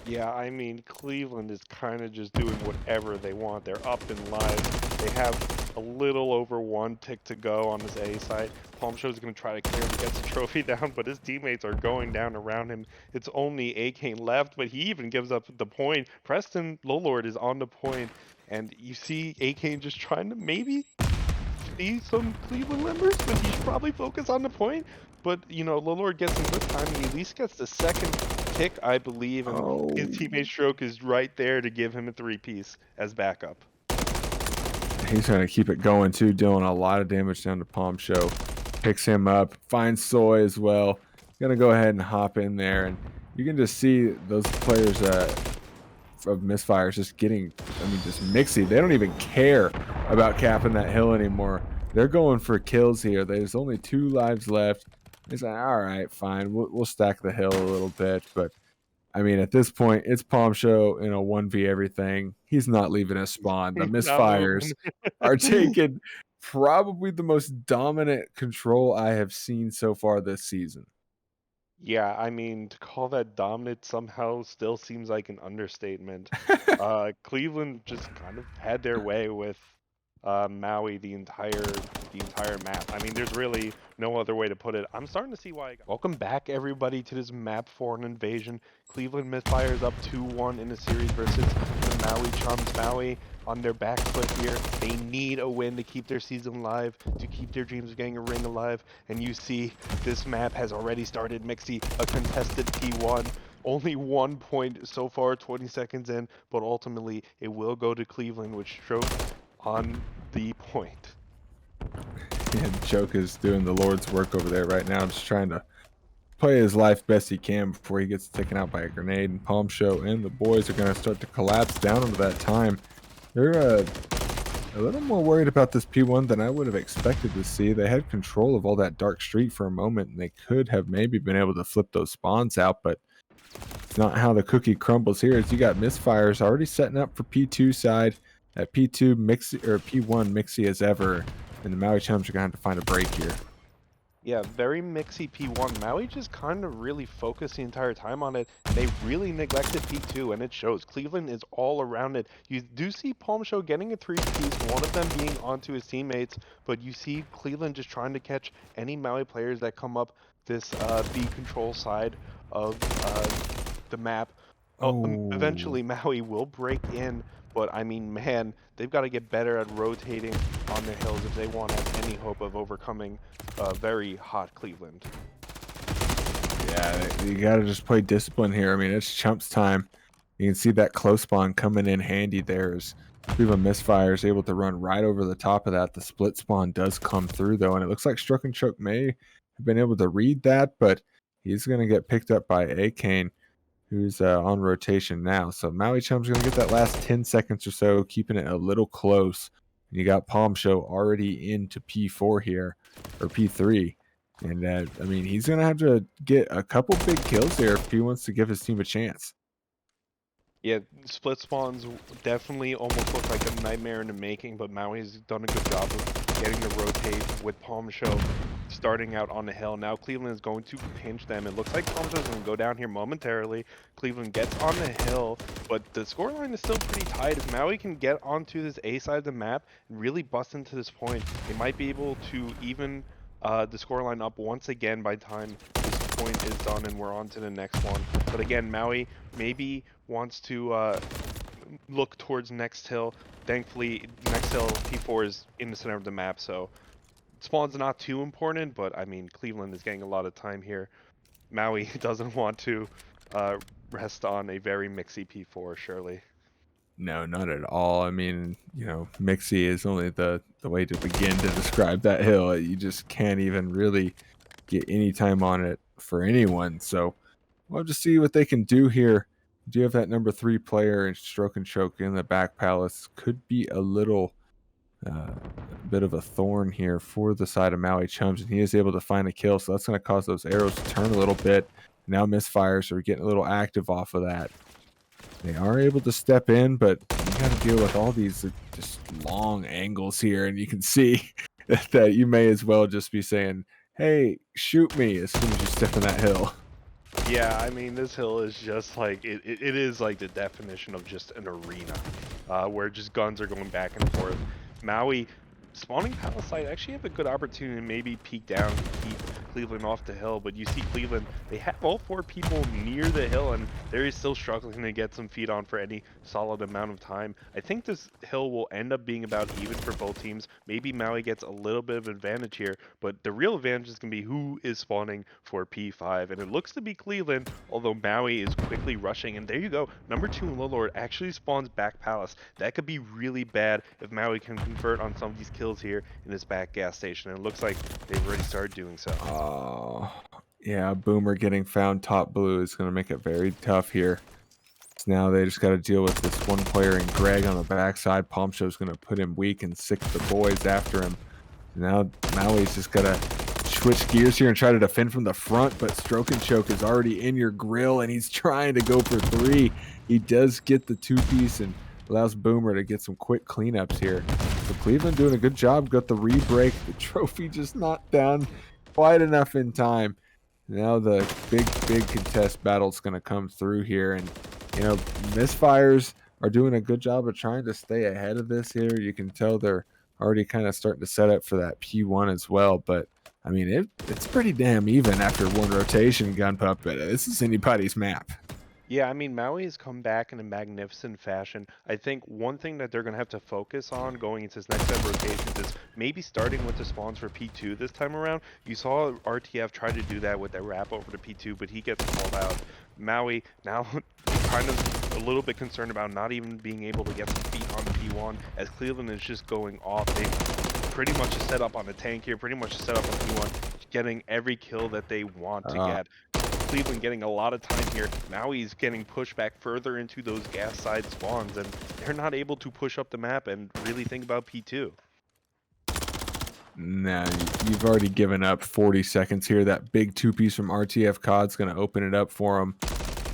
Yeah, I mean, Cleveland is kind of just doing whatever they want. They're up in live. They have a little over 1 tick to go on this A side. Palm Show's going to try to clear him to get the trophy down, but his teammates are going down around him. It's only A-Kane left, but he even gives up the point. Preston Lowlord is on the point, and you see A-Kane just trying to maybe see some Cleveland members, but he should probably focus on the point. But, you know, Lowlord gets some good timing. He at least gets the second tick, I believe, and his teammate Stroke is right there to give him a 3-piece as backup. He's going to keep it going too, dealing a lot of damage down to Palm Show. Picks him up, finds Soy as well. Going to go ahead and hop in there, and you can just see those players of Misfires just getting, I mean, just mixy. They don't even care about capping that hill anymore. They're going for kills here. There's only 2 lives left. He's like, all right, fine. We'll stack the hill a little bit. But, I mean, at this point, it's Palm Show in a 1v everything. He's not leaving his spawn. The Misfires are taking probably the most dominant control I have seen so far this season. Yeah, I mean, to call that dominant somehow still seems like an understatement. Cleveland just kind of had their way with Maui the entire map. I mean, there's really no other way to put it. I'm starting to see why. Welcome back, everybody, to this map for an invasion. Cleveland Misfires up 2-1 in the series versus the Maui Chums. Maui on their back foot here. They need a win to keep their season alive, to keep their dreams of getting a ring alive. And you see this map has already started. Mixie, a contested P1. Only 1 point so far, 20 seconds in, but ultimately it will go to Cleveland with Stroke on the point. And Choke is doing the Lord's work over there right now, just trying to play his life best he can before he gets taken out by a grenade. And Palm Show and the boys are going to start to collapse down into that time. They're a little more worried about this P1 than I would have expected to see. They had control of all that dark street for a moment, and they could have maybe been able to flip those spawns out, but it's not how the cookie crumbles here. As you got Misfires already setting up for P2 side. At P2 Mixie or P1 Mixie as ever, and the Maui Chums are gonna have to find a break here. Yeah, very mixy P1. Maui just kind of really focused the entire time on it. They really neglected P2, and it shows. Cleveland is all around it. You do see Palm Show getting a 3-piece, one of them being onto his teammates, but you see Cleveland just trying to catch any Maui players that come up this B control side of the map. Eventually, Maui will break in, but I mean, man, they've got to get better at rotating on the hills if they want to have any hope of overcoming very hot Cleveland. Yeah, you got to just play discipline here. I mean, it's Chumps time. You can see that close spawn coming in handy there as Cleveland Misfires able to run right over the top of that. The split spawn does come through, though, and it looks like Struck and Choke may have been able to read that, but he's going to get picked up by A-Kane, who's on rotation now. So Maui Chum's going to get that last 10 seconds or so, keeping it a little close. And you got Palm Show already into P4 here, or P3. And, I mean, he's going to have to get a couple big kills here if he wants to give his team a chance. Yeah, split spawns definitely almost look like a nightmare in the making, but Maui's done a good job of getting the rotate with Palm Show starting out on the hill. Now Cleveland is going to pinch them. It looks like Palm Show's going to go down here momentarily. Cleveland gets on the hill, but the scoreline is still pretty tight. If Maui can get onto this A side of the map and really bust into this point, they might be able to even the scoreline up once again by the time this point is done and we're on to the next one. But again, Maui maybe wants to look towards next hill. Thankfully, next hill P4 is in the center of the map, so spawn's not too important, but I mean, Cleveland is getting a lot of time here. Maui doesn't want to rest on a very mixy P4, surely. No, not at all. I mean, you know, mixy is only the way to begin to describe that hill. You just can't even really get any time on it for anyone. So we'll have to see what they can do here. Do you have that number 3 player and Stroke and Choke in the back palace? Could be a little bit of a thorn here for the side of Maui Chums, and he is able to find a kill. So that's going to cause those arrows to turn a little bit. Now Misfires are getting a little active off of that. They are able to step in, but you got to deal with all these just long angles here, and you can see that you may as well just be saying, hey, shoot me as soon as you step in that hill. Yeah, I mean, this hill is just like, it is like the definition of just an arena, where just guns are going back and forth. Maui spawning palace side actually have a good opportunity to maybe peek down and keep Cleveland off the hill, but you see Cleveland, they have all 4 people near the hill, and they're still struggling to get some feet on for any solid amount of time. I think this hill will end up being about even for both teams. Maybe Maui gets a little bit of advantage here, but the real advantage is going to be who is spawning for P5, and it looks to be Cleveland, although Maui is quickly rushing, and there you go. Number 2 Low Lord actually spawns back palace. That could be really bad if Maui can convert on some of these kills here in this back gas station, and it looks like they've already started doing so. Oh, yeah, Boomer getting found top blue is going to make it very tough here. So now they just got to deal with this one player and Greg on the backside. Palm Show's going to put him weak and sick the boys after him. Now Maui's just got to switch gears here and try to defend from the front, but Stroke and Choke is already in your grill, and he's trying to go for 3. He does get the 2-piece and allows Boomer to get some quick cleanups here. So Cleveland doing a good job, got the re-break. The trophy just not down quite enough in time. Now the big contest battle is going to come through here, and you know, Misfires are doing a good job of trying to stay ahead of this here. You can tell they're already kind of starting to set up for that P1 as well, but I mean, it's pretty damn even after one rotation, Gun Pup, but this is anybody's map. Yeah, I mean, Maui has come back in a magnificent fashion. I think one thing that they're going to have to focus on going into this next set of rotations is maybe starting with the spawns for P2 this time around. You saw RTF try to do that with that wrap over to P2, but he gets called out. Maui now kind of a little bit concerned about not even being able to get some feet on the P1 as Cleveland is just going off. They pretty much a set up on the tank here, pretty much a set up on P1, getting every kill that they want to get. Cleveland getting a lot of time here. Maui's getting pushed back further into those gas side spawns, and they're not able to push up the map and really think about P2. Nah, you've already given up 40 seconds here. That big two-piece from RTF COD's going to open it up for him.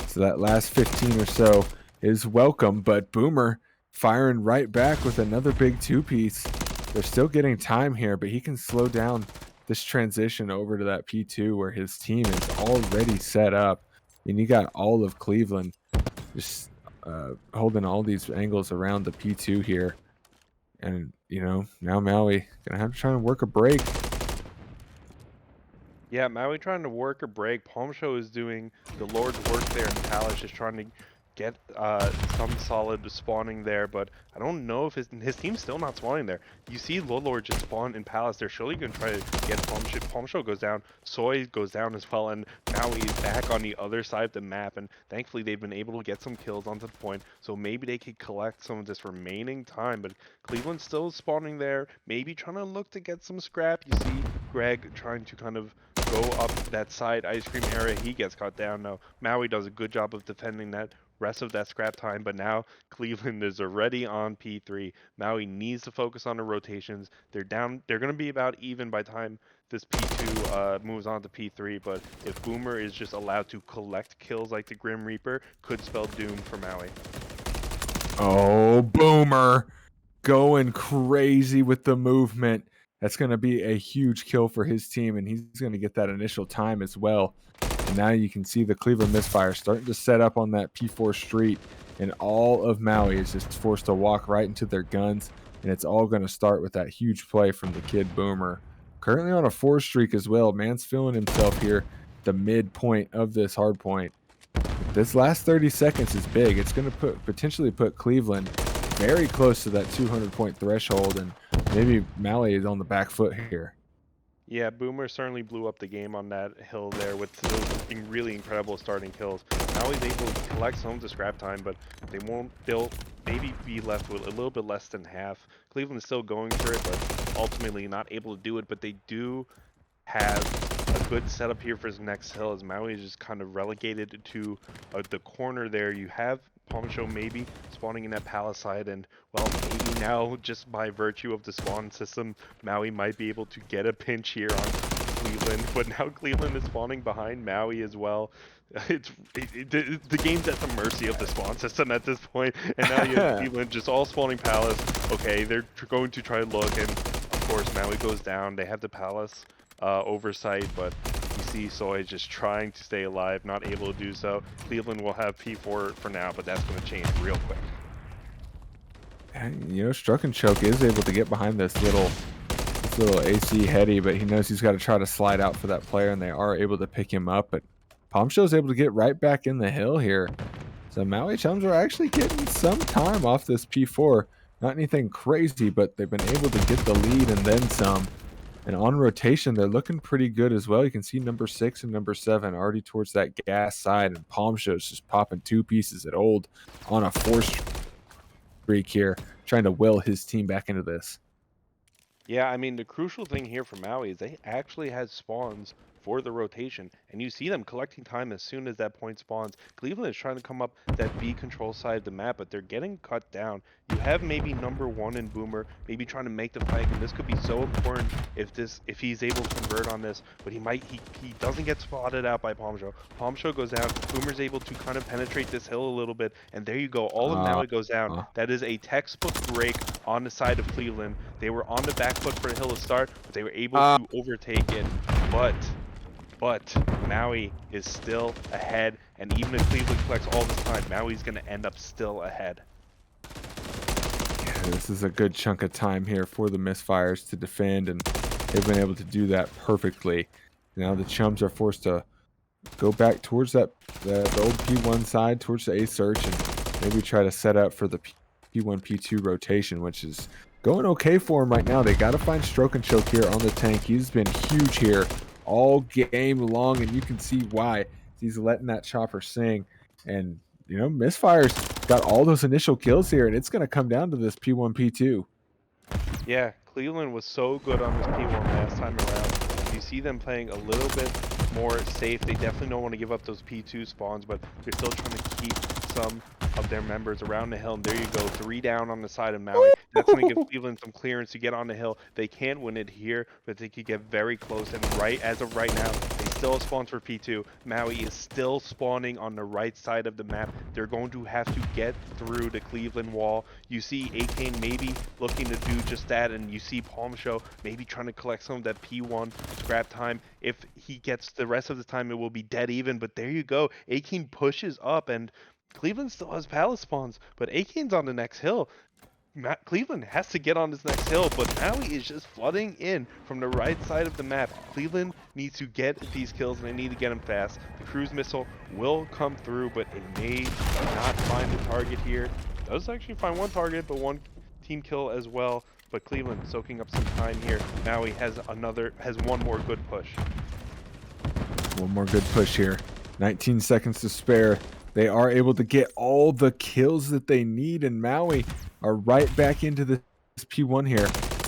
So that last 15 or so is welcome, but Boomer firing right back with another big two-piece. They're still getting time here, but he can slow down this transition over to that P2 where his team is already set up. And you got all of Cleveland just holding all these angles around the P2 here. And, you know, now Maui going to have to try and work a break. Yeah, Maui trying to work a break. Palm Show is doing the Lord's work there, and Palace is trying to get some solid spawning there, but I don't know if his team's still not spawning there. You see Lord just spawn in Palace. They're surely going to try to get Palm Show. Palm Show goes down. Soy goes down as well, and Maui is back on the other side of the map, and thankfully they've been able to get some kills onto the point, so maybe they could collect some of this remaining time, but Cleveland's still spawning there, maybe trying to look to get some scrap. You see Greg trying to kind of go up that side ice cream area. He gets caught down. No, Maui does a good job of defending that rest of that scrap time, but now Cleveland is already on P3. Maui needs to focus on the rotations. They're down. They're going to be about even by the time this P2 moves on to P3, but if Boomer is just allowed to collect kills like the Grim Reaper, could spell doom for Maui. Oh, Boomer going crazy with the movement. That's going to be a huge kill for his team, and he's going to get that initial time as well. And now you can see the Cleveland Misfires starting to set up on that P4 street, and all of Maui is just forced to walk right into their guns, and it's all going to start with that huge play from the kid Boomer. Currently on a 4 streak as well. Man's feeling himself here, the midpoint of this hard point. This last 30 seconds is big. It's going to potentially put Cleveland very close to that 200-point threshold, and maybe Maui is on the back foot here. Yeah, Boomer certainly blew up the game on that hill there with those really incredible starting kills. Maui's able to collect some of the scrap time, but they'll maybe be left with a little bit less than half. Cleveland's still going for it, but ultimately not able to do it, but they do have a good setup here for his next hill as Maui is just kind of relegated to the corner there. You have Palm Show maybe spawning in that palace side, and well, maybe now just by virtue of the spawn system, Maui might be able to get a pinch here on Cleveland, but now Cleveland is spawning behind Maui as well. The game's at the mercy of the spawn system at this point, and now you have Cleveland just all spawning palace. Okay, they're going to try to look, and of course Maui goes down. They have the palace oversight, but you see Soy just trying to stay alive, not able to do so. Cleveland will have P4 for now, but that's going to change real quick. And, you know, Struck and Choke is able to get behind this little AC heady, but he knows he's got to try to slide out for that player, and they are able to pick him up. But Palm Show's able to get right back in the hill here. So Maui Chums are actually getting some time off this P4. Not anything crazy, but they've been able to get the lead and then some. And on rotation, they're looking pretty good as well. You can see number 6 and number 7 already towards that gas side, and Palm Show's just popping 2 pieces at old on a 4 streak here, trying to will his team back into this. Yeah, I mean, the crucial thing here for Maui is they actually had spawns for the rotation, and you see them collecting time as soon as that point spawns. Cleveland is trying to come up that B control side of the map, but they're getting cut down. You have maybe number 1 in Boomer, maybe trying to make the fight, and this could be so important if he's able to convert on this, but he doesn't get spotted out by Palm Show. Palm Show goes down, Boomer's able to kind of penetrate this hill a little bit, and there you go, all of Maui goes down. That is a textbook break on the side of Cleveland. They were on the back foot for the hill to start, but they were able to overtake it, but Maui is still ahead, and even if Cleveland collects all this time, Maui's going to end up still ahead. Yeah, this is a good chunk of time here for the Misfires to defend, and they've been able to do that perfectly. Now the Chums are forced to go back towards the old P1 side, towards the A search, and maybe try to set up for the P1, P2 rotation, which is going okay for him right now. They got to find Stroke and Choke here on the tank. He's been huge here all game long, and you can see why. He's letting that chopper sing. And, you know, Misfires got all those initial kills here, and it's going to come down to this P1, P2. Yeah, Cleveland was so good on this P1 last time around. You see them playing a little bit more safe. They definitely don't want to give up those P2 spawns, but they're still trying to keep some of their members around the hill. And there you go, 3 down on the side of Maui. That's going to give Cleveland some clearance to get on the hill. They can't win it here, but they could get very close. And as of right now, they still spawn for P2. Maui is still spawning on the right side of the map. They're going to have to get through the Cleveland wall. You see Akane maybe looking to do just that, and you see Palm Show maybe trying to collect some of that P1 scrap time. If he gets the rest of the time, it will be dead even, but there you go. Akane pushes up, and Cleveland still has palace spawns, but Akane's on the next hill. Cleveland has to get on this next hill, but Maui is just flooding in from the right side of the map. Cleveland needs to get these kills, and they need to get them fast. The cruise missile will come through, but it may not find the target here. It does actually find one target, but one team kill as well. But Cleveland soaking up some time here. Maui has one more good push. One more good push here. 19 seconds to spare. They are able to get all the kills that they need, and Maui are right back into this P1 here.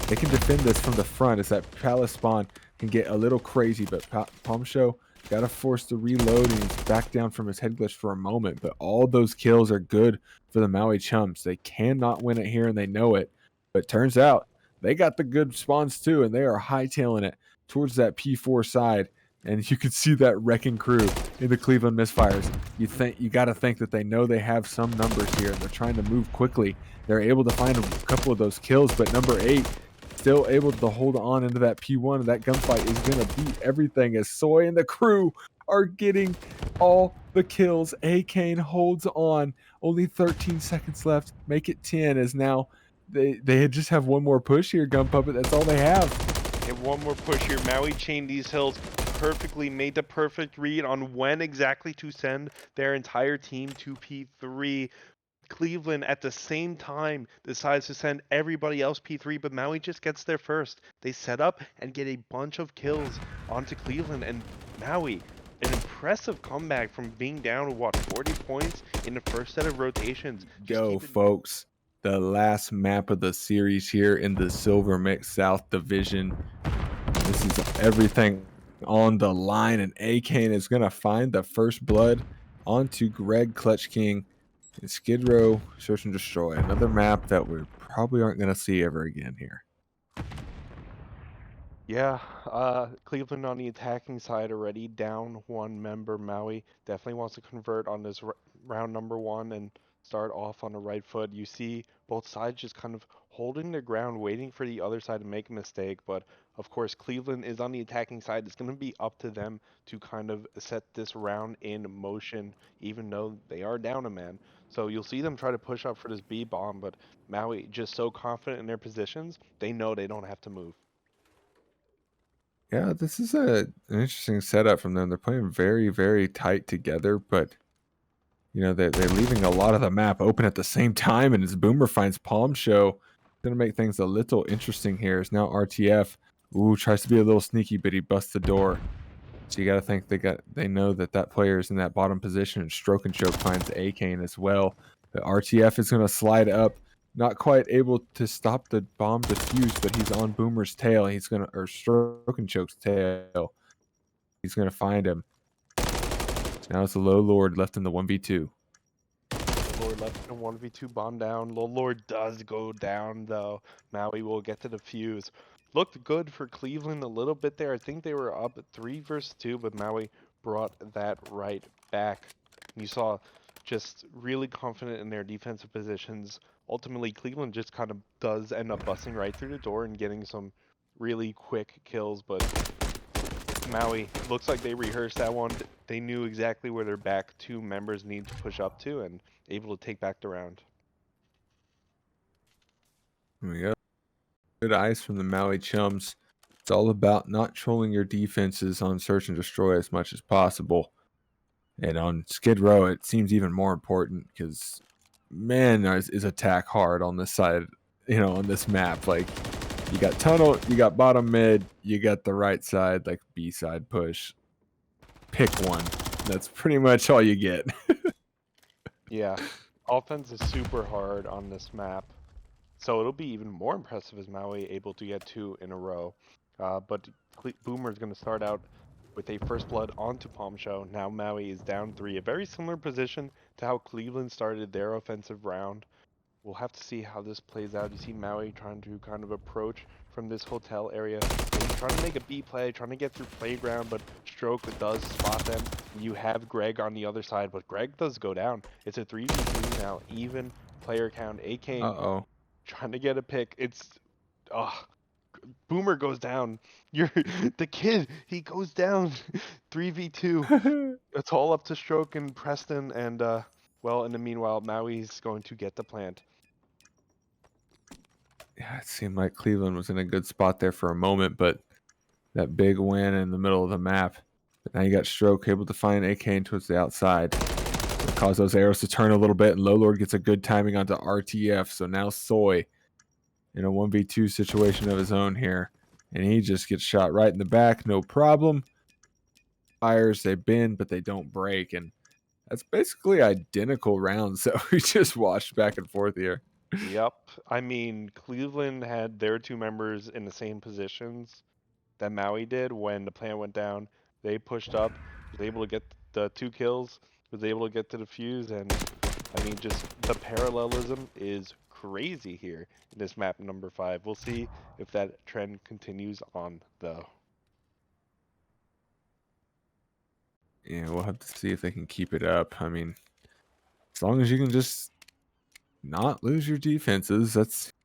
They can defend this from the front as that palace spawn can get a little crazy, but Palm Show got to force the reload, and he's back down from his head glitch for a moment. But all those kills are good for the Maui Chums. They cannot win it here, and they know it. But turns out they got the good spawns too, and they are hightailing it towards that P4 side. And you can see that wrecking crew in the Cleveland Misfires. You got to think that they know they have some numbers here, and they're trying to move quickly. They're able to find a couple of those kills, but number 8 still able to hold on into that P1, and that gunfight is going to beat everything as Soy and the crew are getting all the kills. Akane holds on. Only 13 seconds left. Make it 10 as now they just have one more push here, Gun Puppet. That's all they have. And one more push here. Maui chained these hills perfectly, made the perfect read on when exactly to send their entire team to P3. Cleveland at the same time decides to send everybody else P3, but Maui just gets there first. They set up and get a bunch of kills onto Cleveland, and Maui, an impressive comeback from being down, what, 40 points in the first set of rotations. Go, folks. The last map of the series here in the Silver Mix South Division. This is everything on the line, and Akane is going to find the first blood onto Greg Clutch King and Skid Row Search and Destroy. Another map that we probably aren't going to see ever again here. Yeah, Cleveland on the attacking side already down one member. Maui definitely wants to convert on this round number 1 and start off on the right foot. You see both sides just kind of holding their ground, waiting for the other side to make a mistake. But of course, Cleveland is on the attacking side. It's going to be up to them to kind of set this round in motion, even though they are down a man. So you'll see them try to push up for this B bomb, but Maui just so confident in their positions, they know they don't have to move. Yeah, this is an interesting setup from them. They're playing very, very tight together, but you know, they're leaving a lot of the map open at the same time, and as Boomer finds Palm Show, gonna make things a little interesting here. Is now RTF. Ooh, tries to be a little sneaky, but he busts the door. So you got to think they know that player is in that bottom position, and Stroke and Choke finds Akane as well. The RTF is going to slide up, not quite able to stop the bomb defuse, but he's on Boomer's tail. Or Stroke and Choke's tail. He's going to find him. Now it's the Low Lord left in the 1v2. Lord left in a 1v2 bomb down. Low Lord does go down, though. Maui will get to the fuse. Looked good for Cleveland a little bit there. I think they were up 3 versus 2, but Maui brought that right back. You saw just really confident in their defensive positions. Ultimately, Cleveland just kind of does end up busting right through the door and getting some really quick kills, but Maui looks like they rehearsed that one. They knew exactly where their back 2 members need to push up to and able to take back the round. There we go. Good eyes from the Maui Chums. It's all about not trolling your defenses on Search and Destroy as much as possible. And on Skid Row, it seems even more important because, man, is attack hard on this side, on this map. Like, you got tunnel, you got bottom mid, you got the right side, like B side push. Pick one. That's pretty much all you get. Yeah, offense is super hard on this map. So it'll be even more impressive as Maui able to get 2 in a row. But Boomer is going to start out with a first blood onto Palm Show. Now Maui is down 3. A very similar position to how Cleveland started their offensive round. We'll have to see how this plays out. You see Maui trying to kind of approach from this hotel area. He's trying to make a B play, trying to get through playground, but Stroke does spot them. You have Greg on the other side, but Greg does go down. It's a 3v3 now, even player count. AK Uh-oh. trying to get a pick. It's Boomer goes down. You're the kid. He goes down. 3v2. It's all up to Stroke and Preston, and well, in the meanwhile, Maui's going to get the plant. Yeah, it seemed like Cleveland was in a good spot there for a moment, but that big win in the middle of the map. But now you got Stroke able to find AK towards the outside. It'll cause those arrows to turn a little bit, and Low Lord gets a good timing onto RTF. So now Soy in a 1v2 situation of his own here. And he just gets shot right in the back, no problem. Fires, they bend, but they don't break. And that's basically identical rounds that we just watched back and forth here. Yep. I mean, Cleveland had their 2 members in the same positions that Maui did when the plant went down. They pushed up, was able to get the 2 kills, was able to get to the fuse, and I mean, just the parallelism is crazy here in this map number 5. We'll see if that trend continues on, though. Yeah, we'll have to see if they can keep it up. I mean, as long as you can just not lose your defenses,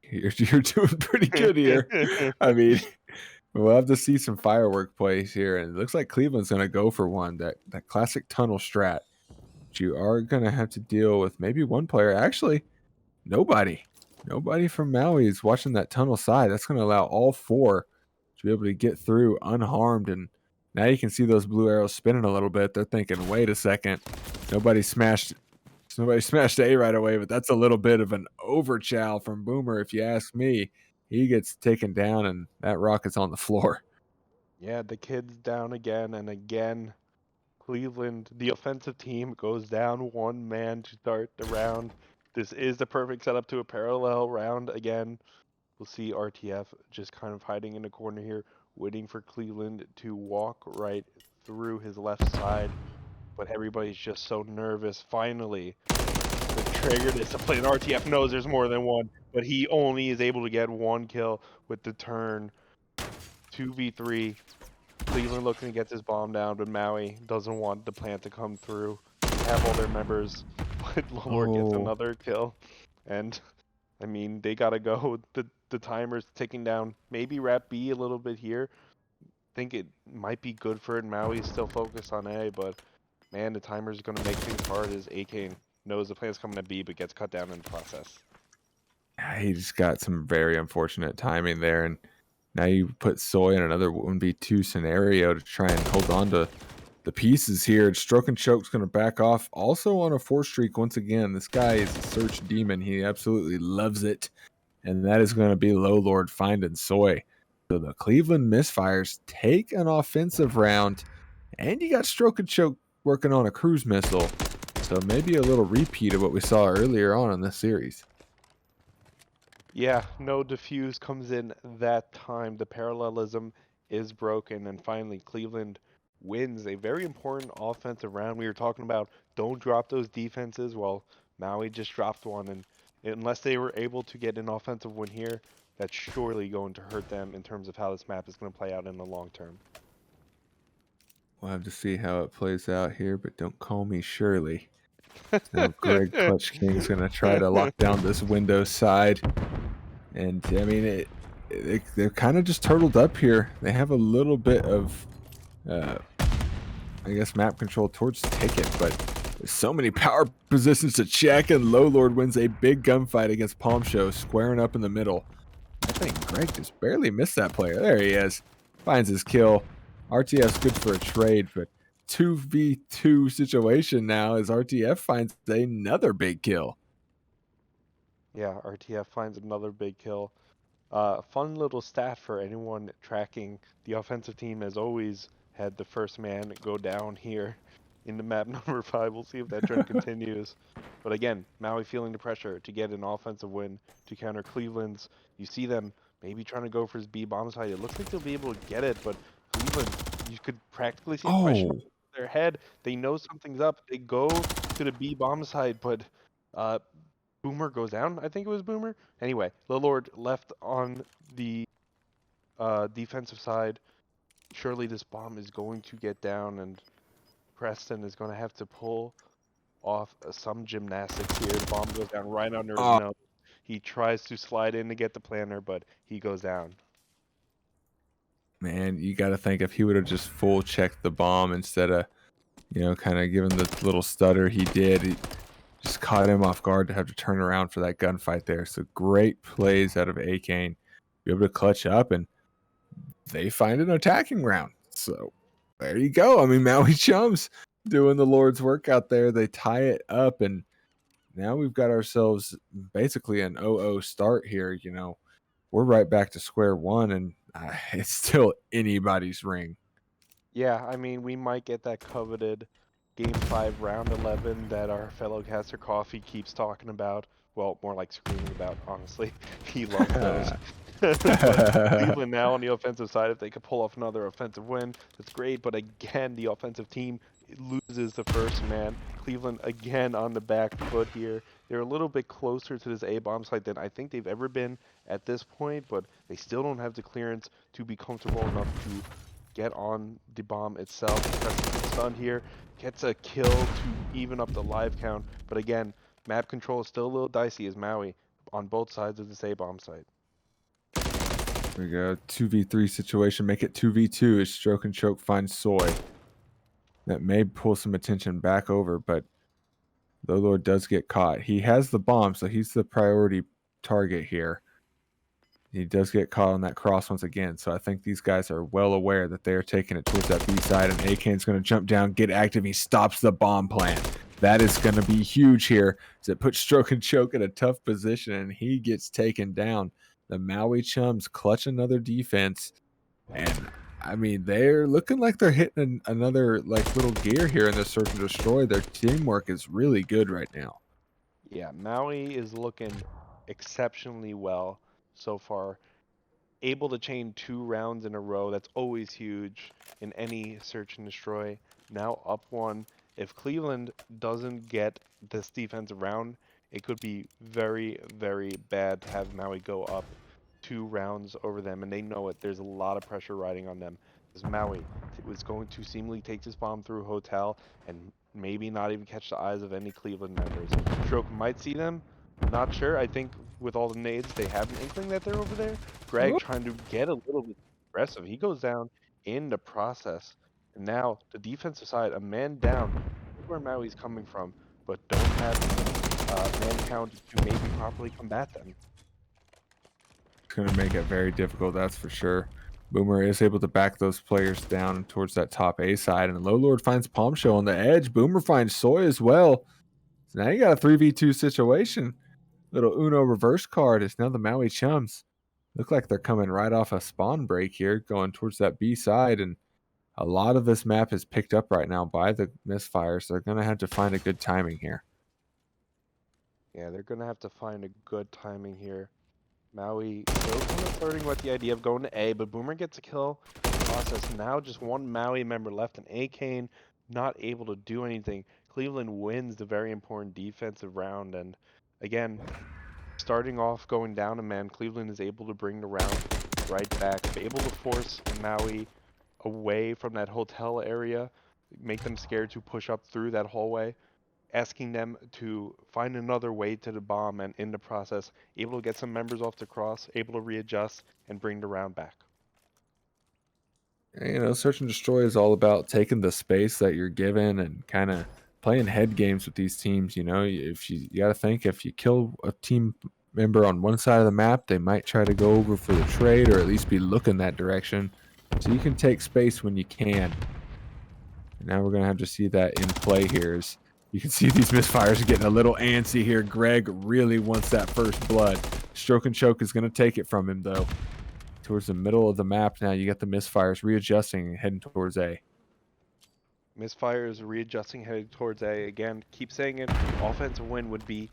you're doing pretty good here. I mean, we'll have to see some firework plays here, and it looks like Cleveland's going to go for one, that classic tunnel strat. But you are going to have to deal with maybe one player. Actually, nobody from Maui is watching that tunnel side. That's going to allow all 4 to be able to get through unharmed, and now you can see those blue arrows spinning a little bit. They're thinking, wait a second, nobody smashed A right away, but that's a little bit of an overchow from Boomer, if you ask me. He gets taken down, and that rocket's on the floor. Yeah, the kid's down again and again. Cleveland, the offensive team, goes down 1 man to start the round. This is the perfect setup to a parallel round again. We'll see RTF just kind of hiding in the corner here, waiting for Cleveland to walk right through his left side. But everybody's just so nervous. Finally, the trigger discipline. RTF knows there's more than one, but he only is able to get 1 kill with the turn. 2v3. Cleveland looking to get this bomb down, but Maui doesn't want the plant to come through. Have all their members, but Lord gets another kill. And, I mean, they gotta go. The timer's ticking down. Maybe wrap B a little bit here. Think it might be good for it. Maui's still focused on A, but, man, the timer's gonna make things hard as AK knows the plant's coming to B, but gets cut down in the process. He just got some very unfortunate timing there, and now you put Soy in another 1v2 scenario to try and hold on to the pieces here. Stroke and Choke's going to back off. Also on a 4 streak once again. This guy is a search demon. He absolutely loves it. And that is going to be Low Lord finding Soy. So the Cleveland Misfires take an offensive round. And you got Stroke and Choke working on a cruise missile. So maybe a little repeat of what we saw earlier on in this series. Yeah, no defuse comes in that time. The parallelism is broken, and finally Cleveland wins a very important offensive round. We were talking about don't drop those defenses. Well, Maui just dropped one, and unless they were able to get an offensive win here, that's surely going to hurt them in terms of how this map is going to play out in the long term. We'll have to see how it plays out here, but don't call me Shirley. Now Greg Clutch King's going to try to lock down this window side. And, I mean, they're kind of just turtled up here. They have a little bit of, I guess, map control towards the ticket, but there's so many power positions to check, and Low Lord wins a big gunfight against Palm Show, squaring up in the middle. I think Greg just barely missed that player. There he is. Finds his kill. RTF's good for a trade, but 2v2 situation now as RTF finds another big kill. Yeah, RTF finds another big kill. Fun little stat for anyone tracking. The offensive team has always had the first man go down here in the map number 5. We'll see if that trend continues. But again, Maui feeling the pressure to get an offensive win to counter Cleveland's. You see them maybe trying to go for his B bomb side. It looks like they'll be able to get it, but Cleveland, you could practically see a question mark in their head. They know something's up. They go to the B bomb side, but Boomer goes down. I think it was Boomer. Anyway, Lillard left on the defensive side. Surely this bomb is going to get down, and Preston is going to have to pull off some gymnastics here. The bomb goes down right under his nose. He tries to slide in to get the planter, but he goes down. Man, you got to think if he would have just full checked the bomb instead of, kind of giving the little stutter he did. He just caught him off guard to have to turn around for that gunfight there. So great plays out of A-Kane. Be able to clutch up, and they find an attacking round. So there you go. I mean, Maui Chums doing the Lord's work out there. They tie it up, and now we've got ourselves basically an 0-0 start here. We're right back to square one, and it's still anybody's ring. Yeah, I mean, we might get that coveted Game 5, Round 11 that our fellow caster Coffee keeps talking about. Well, more like screaming about, honestly. He loves those. But Cleveland now on the offensive side, if they could pull off another offensive win, that's great. But again, the offensive team loses the first man. Cleveland again on the back foot here. They're a little bit closer to this A-bomb site than I think they've ever been at this point, but they still don't have the clearance to be comfortable enough to get on the bomb itself. Preston gets stunned here, gets a kill to even up the live count. But again, map control is still a little dicey as Maui on both sides of this A-bomb site. There we go. 2v3 situation. Make it 2v2 as Stroke and Choke finds Soy. That may pull some attention back over, but the Lord does get caught. He has the bomb, so he's the priority target here. He does get caught on that cross once again, so I think these guys are well aware that they are taking it towards that B side, and A-Kane's going to jump down, get active. He stops the bomb plan. That is going to be huge here, as it puts Stroke and Choke in a tough position, and he gets taken down. The Maui Chums clutch another defense, and I mean, they're looking like they're hitting another little gear here in the search and destroy. Their teamwork is really good right now. Yeah, Maui is looking exceptionally well so far. Able to chain 2 rounds in a row. That's always huge in any search and destroy. Now up 1. If Cleveland doesn't get this defensive round, it could be very, very bad to have Maui go up 2 rounds over them, and they know it. There's a lot of pressure riding on them. Because Maui was going to seemingly take this bomb through Hotel and maybe not even catch the eyes of any Cleveland members. Stroke might see them. Not sure. I think with all the nades, they have an inkling that they're over there. Greg trying to get a little bit aggressive. He goes down in the process. And now the defensive side, a man down. Look where Maui's coming from, but don't have man count to maybe properly combat them. It's going to make it very difficult, that's for sure. Boomer is able to back those players down towards that top A side, and Low Lord finds Palm Show on the edge. Boomer finds Soy as well. So now you got a 3v2 situation. Little Uno reverse card is now the Maui Chums. Look like they're coming right off a spawn break here, going towards that B side, and a lot of this map is picked up right now by the Misfires. They're going to have to find a good timing here. Yeah, they're going to have to find a good timing here. Maui still kind of flirting with the idea of going to A, but Boomer gets a kill in the process. Now just one Maui member left, and A-Kane not able to do anything. Cleveland wins the very important defensive round, and again, starting off going down a man, Cleveland is able to bring the round right back, able to force Maui away from that hotel area, make them scared to push up through that hallway, asking them to find another way to the bomb, and in the process, able to get some members off the cross, able to readjust, and bring the round back. Search and destroy is all about taking the space that you're given and kind of playing head games with these teams. If you got to think, if you kill a team member on one side of the map, they might try to go over for the trade or at least be looking that direction. So you can take space when you can. And now we're going to have to see that in play here. As you can see these Misfires are getting a little antsy here. Greg really wants that first blood. Stroke and Choke is going to take it from him, though. Towards the middle of the map now, you got the Misfires readjusting and heading towards A. Misfires readjusting, headed towards A. Again, keep saying it. Offensive win would be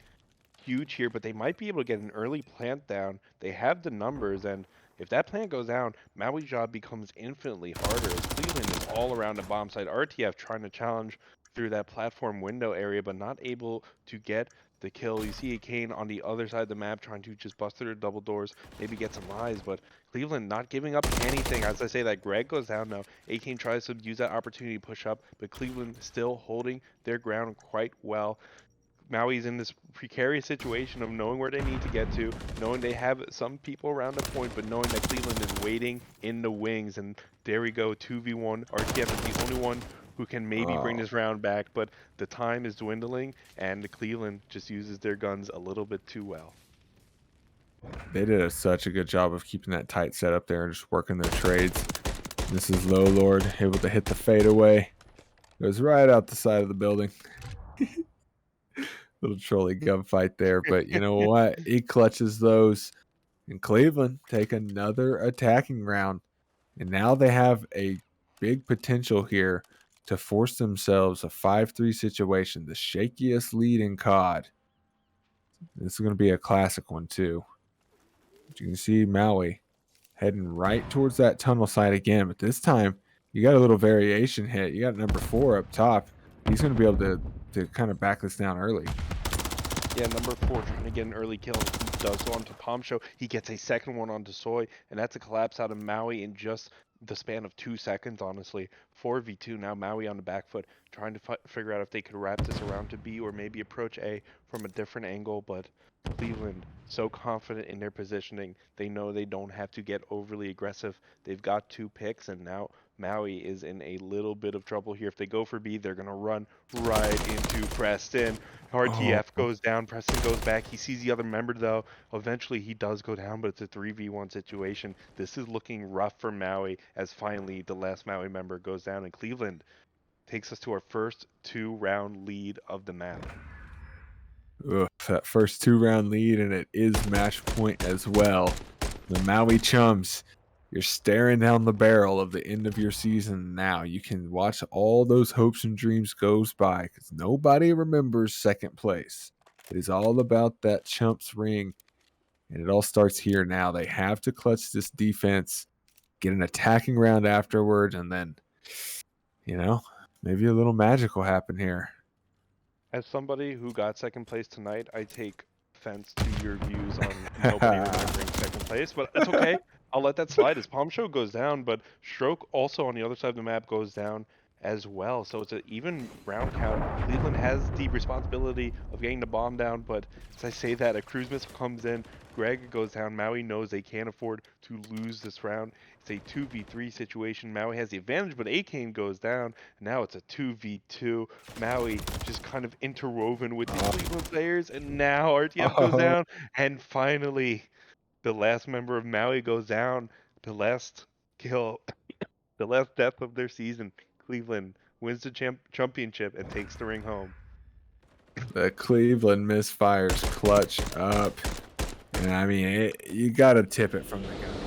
huge here, but they might be able to get an early plant down. They have the numbers, and if that plant goes down, Maui's job becomes infinitely harder as Cleveland is all around the bomb site. RTF trying to challenge through that platform window area, but not able to get the kill. You see a Kane on the other side of the map trying to just bust through the double doors, maybe get some eyes, but Cleveland not giving up anything. As I say that, Greg goes down now. A-Kane tries to use that opportunity to push up, but Cleveland still holding their ground quite well. Maui's in this precarious situation of knowing where they need to get to, knowing they have some people around the point, but knowing that Cleveland is waiting in the wings. And there we go, 2v1. RTF is the only one who can maybe bring this round back, but the time is dwindling, and the Cleveland just uses their guns a little bit too well. They did such a good job of keeping that tight set up there and just working their trades. This is Low Lord able to hit the fadeaway. Goes right out the side of the building. Little trolley gunfight there, but you know what? He clutches those. And Cleveland take another attacking round. And now they have a big potential here to force themselves a 5-3 situation, the shakiest lead in COD. This is going to be a classic one, too. You can see Maui heading right towards that tunnel site again, but this time you got a little variation hit. You got number 4 up top. He's going to be able to kind of back this down early. Yeah, number 4 trying to get an early kill. He does so onto Palm Show. He gets a second one onto Soy, and that's a collapse out of Maui in just the span of 2 seconds, honestly. 4v2 now, Maui on the back foot, trying to figure out if they could wrap this around to B or maybe approach A from a different angle, but Cleveland so confident in their positioning. They know they don't have to get overly aggressive. They've got 2 picks, and now Maui is in a little bit of trouble here. If they go for B, they're going to run right into Preston. RTF goes down. Preston goes back. He sees the other member, though. Eventually, he does go down, but it's a 3v1 situation. This is looking rough for Maui as finally the last Maui member goes down, and Cleveland takes us to our first 2-round lead of the map. Ugh, that first 2-round lead, and it is match point as well. The Maui Chums, you're staring down the barrel of the end of your season now. You can watch all those hopes and dreams goes by because nobody remembers second place. It is all about that Chumps ring, and it all starts here now. They have to clutch this defense, get an attacking round afterward, and then, you know, maybe a little magic will happen here. As somebody who got second place tonight, I take offense to your views on nobody remembering second place, but it's okay. I'll let that slide as Palm Show goes down, but Stroke also on the other side of the map goes down as well. So it's an even round count. Cleveland has the responsibility of getting the bomb down, but as I say that, a cruise missile comes in, Greg goes down. Maui knows they can't afford to lose this round. It's a 2v3 situation. Maui has the advantage, but A-Kane goes down. Now it's a 2v2. Maui just kind of interwoven with the Cleveland players, and now RTF goes down. And finally, the last member of Maui goes down. The last kill, the last death of their season. Cleveland wins the championship and takes the ring home. The Cleveland Misfires clutch up. And I mean, you got to tip it from the gun.